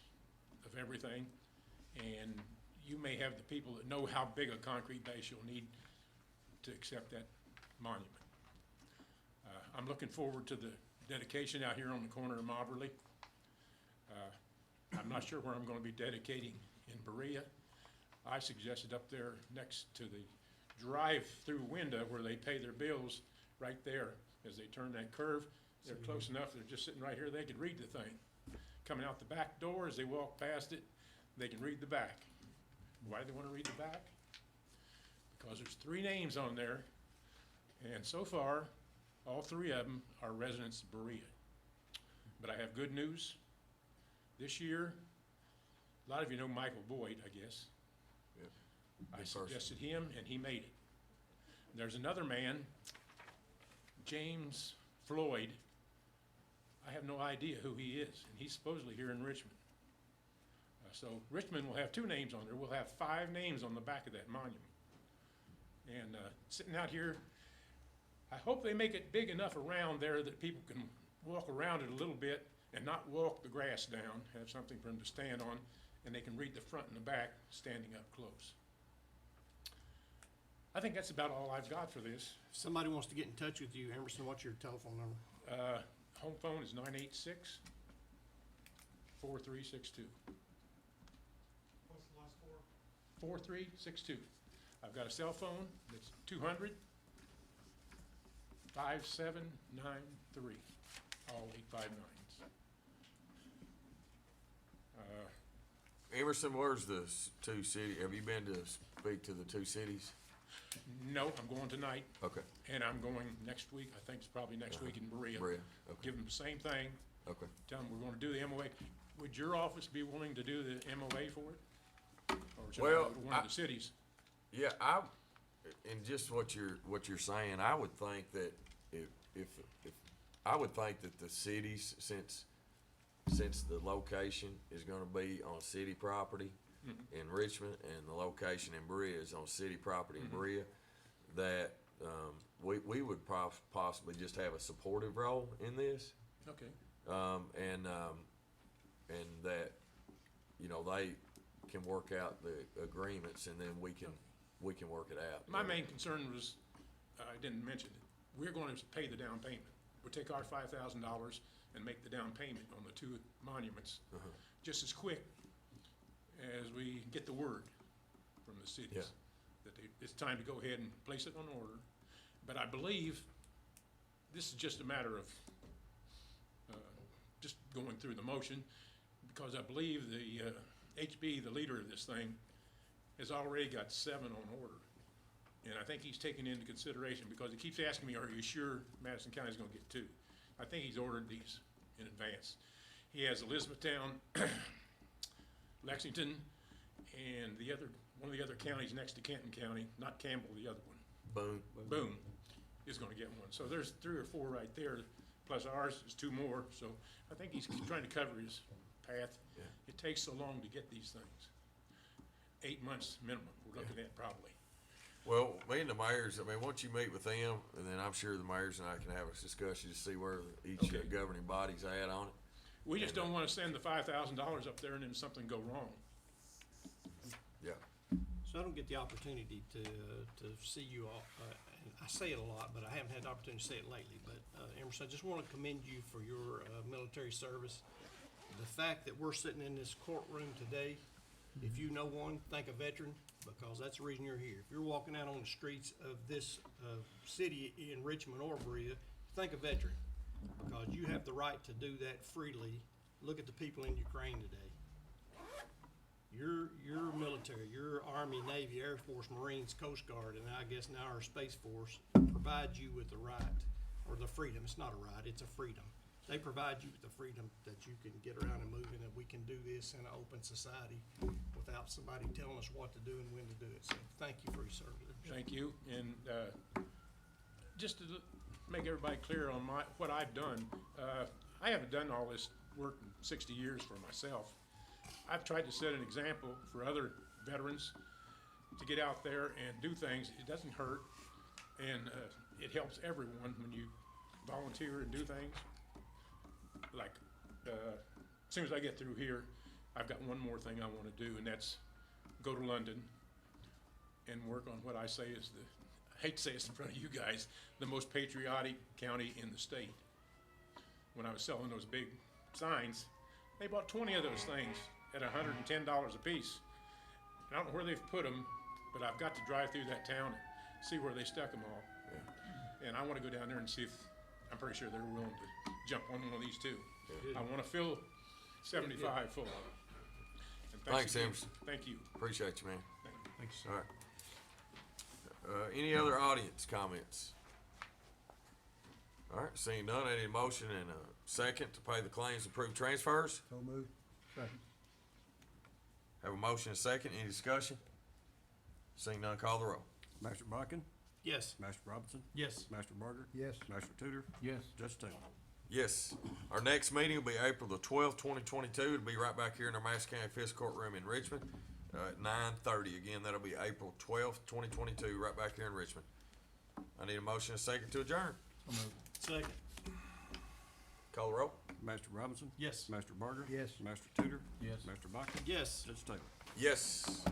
[SPEAKER 5] of everything, and you may have the people that know how big a concrete base you'll need to accept that monument. I'm looking forward to the dedication out here on the corner of Mobberly. I'm not sure where I'm gonna be dedicating in Berea. I suggested up there next to the drive-through window where they pay their bills, right there, as they turn that curve. They're close enough, they're just sitting right here, they could read the thing. Coming out the back door, as they walk past it, they can read the back. Why do they wanna read the back? Because there's 3 names on there, and so far, all 3 of them are residents of Berea. But I have good news. This year, a lot of you know Michael Boyd, I guess.
[SPEAKER 1] Yep.
[SPEAKER 5] I suggested him, and he made it. There's another man, James Floyd. I have no idea who he is, and he's supposedly here in Richmond. So Richmond will have 2 names on there. We'll have 5 names on the back of that monument. And sitting out here, I hope they make it big enough around there that people can walk around it a little bit and not walk the grass down, have something for them to stand on, and they can read the front and the back standing up close. I think that's about all I've got for this.
[SPEAKER 3] If somebody wants to get in touch with you, Emerson, what's your telephone number?
[SPEAKER 5] Home phone is 986-4362.
[SPEAKER 3] What's the last 4?
[SPEAKER 5] 4362. I've got a cell phone that's 200-5793, all 859s.
[SPEAKER 1] Emerson, where's the 2 cities? Have you been to speak to the 2 cities?
[SPEAKER 5] No, I'm going tonight.
[SPEAKER 1] Okay.
[SPEAKER 5] And I'm going next week. I think it's probably next week in Berea.
[SPEAKER 1] Berea, okay.
[SPEAKER 5] Give them the same thing.
[SPEAKER 1] Okay.
[SPEAKER 5] Tell them we're going to do the MOA. Would your office be willing to do the MOA for it? Or should I
[SPEAKER 1] Well,
[SPEAKER 5] go to one of the cities?
[SPEAKER 1] Yeah, and just what you're saying, I would think that if I would think that the cities, since the location is gonna be on city property in Richmond and the location in Berea is on city property in Berea, that, we would possibly just have a supportive role in this.
[SPEAKER 5] Okay.
[SPEAKER 1] And that, you know, they can work out the agreements and then we can work it out.
[SPEAKER 5] My main concern was, I didn't mention it, we're going to pay the down payment. We'll take our $5,000 and make the down payment on the two monuments just as quick as we get the word from the cities that it's time to go ahead and place it on order. But I believe this is just a matter of just going through the motion, because I believe the HB, the leader of this thing, has already got 7 on order. And I think he's taken into consideration, because he keeps asking me, are you sure Madison County's gonna get 2? I think he's ordered these in advance. He has Elizabethtown, Lexington, and one of the other counties next to Kenton County, not Campbell, the other one. Boone is gonna get one. So there's 3 or 4 right there, plus ours is 2 more. So I think he's trying to cover his path.
[SPEAKER 1] Yeah.
[SPEAKER 5] It takes so long to get these things. 8 months minimum, we're looking at probably.
[SPEAKER 1] Well, me and the mayors, I mean, once you meet with them, and then I'm sure the mayors and I can have a discussion to see where each governing body's at on it.
[SPEAKER 5] We just don't wanna send the $5,000 up there and then something go wrong.
[SPEAKER 1] Yeah.
[SPEAKER 3] So I don't get the opportunity to see you all, and I say it a lot, but I haven't had the opportunity to say it lately, but, Emerson, I just wanna commend you for your, military service. The fact that we're sitting in this courtroom today, if you know one, thank a veteran, because that's the reason you're here. If you're walking out on the streets of this, city in Richmond or Berea, thank a veteran, because you have the right to do that freely. Look at the people in Ukraine today. Your military, your Army, Navy, Air Force, Marines, Coast Guard, and I guess now our Space Force provide you with the right, or the freedom. It's not a right, it's a freedom. They provide you with the freedom that you can get around and move, and that we can do this in an open society without somebody telling us what to do and when to do it. So thank you for your service.
[SPEAKER 5] Thank you, and just to make everybody clear on what I've done, I haven't done all this work in 60 years for myself. I've tried to set an example for other veterans to get out there and do things. It doesn't hurt, and it helps everyone when you volunteer and do things. Like, as soon as I get through here, I've got one more thing I want to do, and that's go to London and work on what I say is I hate to say this in front of you guys, the most patriotic county in the state. When I was selling those big signs, they bought 20 of those things at $110 a piece. And I don't know where they've put them, but I've got to drive through that town and see where they stuck them all. Yeah. And I want to go down there and see if, I'm pretty sure they're willing to jump on one of these too. Yeah. I want to fill 75 full. And
[SPEAKER 1] Thanks,
[SPEAKER 5] again.
[SPEAKER 1] Emerson.
[SPEAKER 5] Thank you.
[SPEAKER 1] Appreciate you, man.
[SPEAKER 5] Thanks.
[SPEAKER 1] All right. Any other audience comments? All right, seeing none, I need a motion and a second to pay the claims and approve transfers.
[SPEAKER 17] So moved.
[SPEAKER 2] Second.
[SPEAKER 1] Have a motion and a second, any discussion? Seeing none, call the roll.
[SPEAKER 14] Master Bodkin?
[SPEAKER 3] Yes.
[SPEAKER 14] Master Robinson?
[SPEAKER 2] Yes.
[SPEAKER 14] Master Barger?
[SPEAKER 17] Yes.
[SPEAKER 14] Master Tudor?
[SPEAKER 2] Yes.
[SPEAKER 14] Judge Taylor?
[SPEAKER 1] Yes. Our next meeting will be April the 12th, 2022. It'll be right back here in our Madison County Fiscal Courtroom in Richmond at 9:30. Again, that'll be April 12th, 2022, right back here in Richmond. I need a motion and a second to adjourn.
[SPEAKER 2] So moved.
[SPEAKER 3] Second.
[SPEAKER 1] Call the roll.
[SPEAKER 14] Master Robinson?
[SPEAKER 2] Yes.
[SPEAKER 14] Master Barger?
[SPEAKER 17] Yes.
[SPEAKER 14] Master Tudor?
[SPEAKER 2] Yes.
[SPEAKER 14] Master Bodkin?
[SPEAKER 3] Yes.
[SPEAKER 14] Judge Taylor?
[SPEAKER 1] Yes.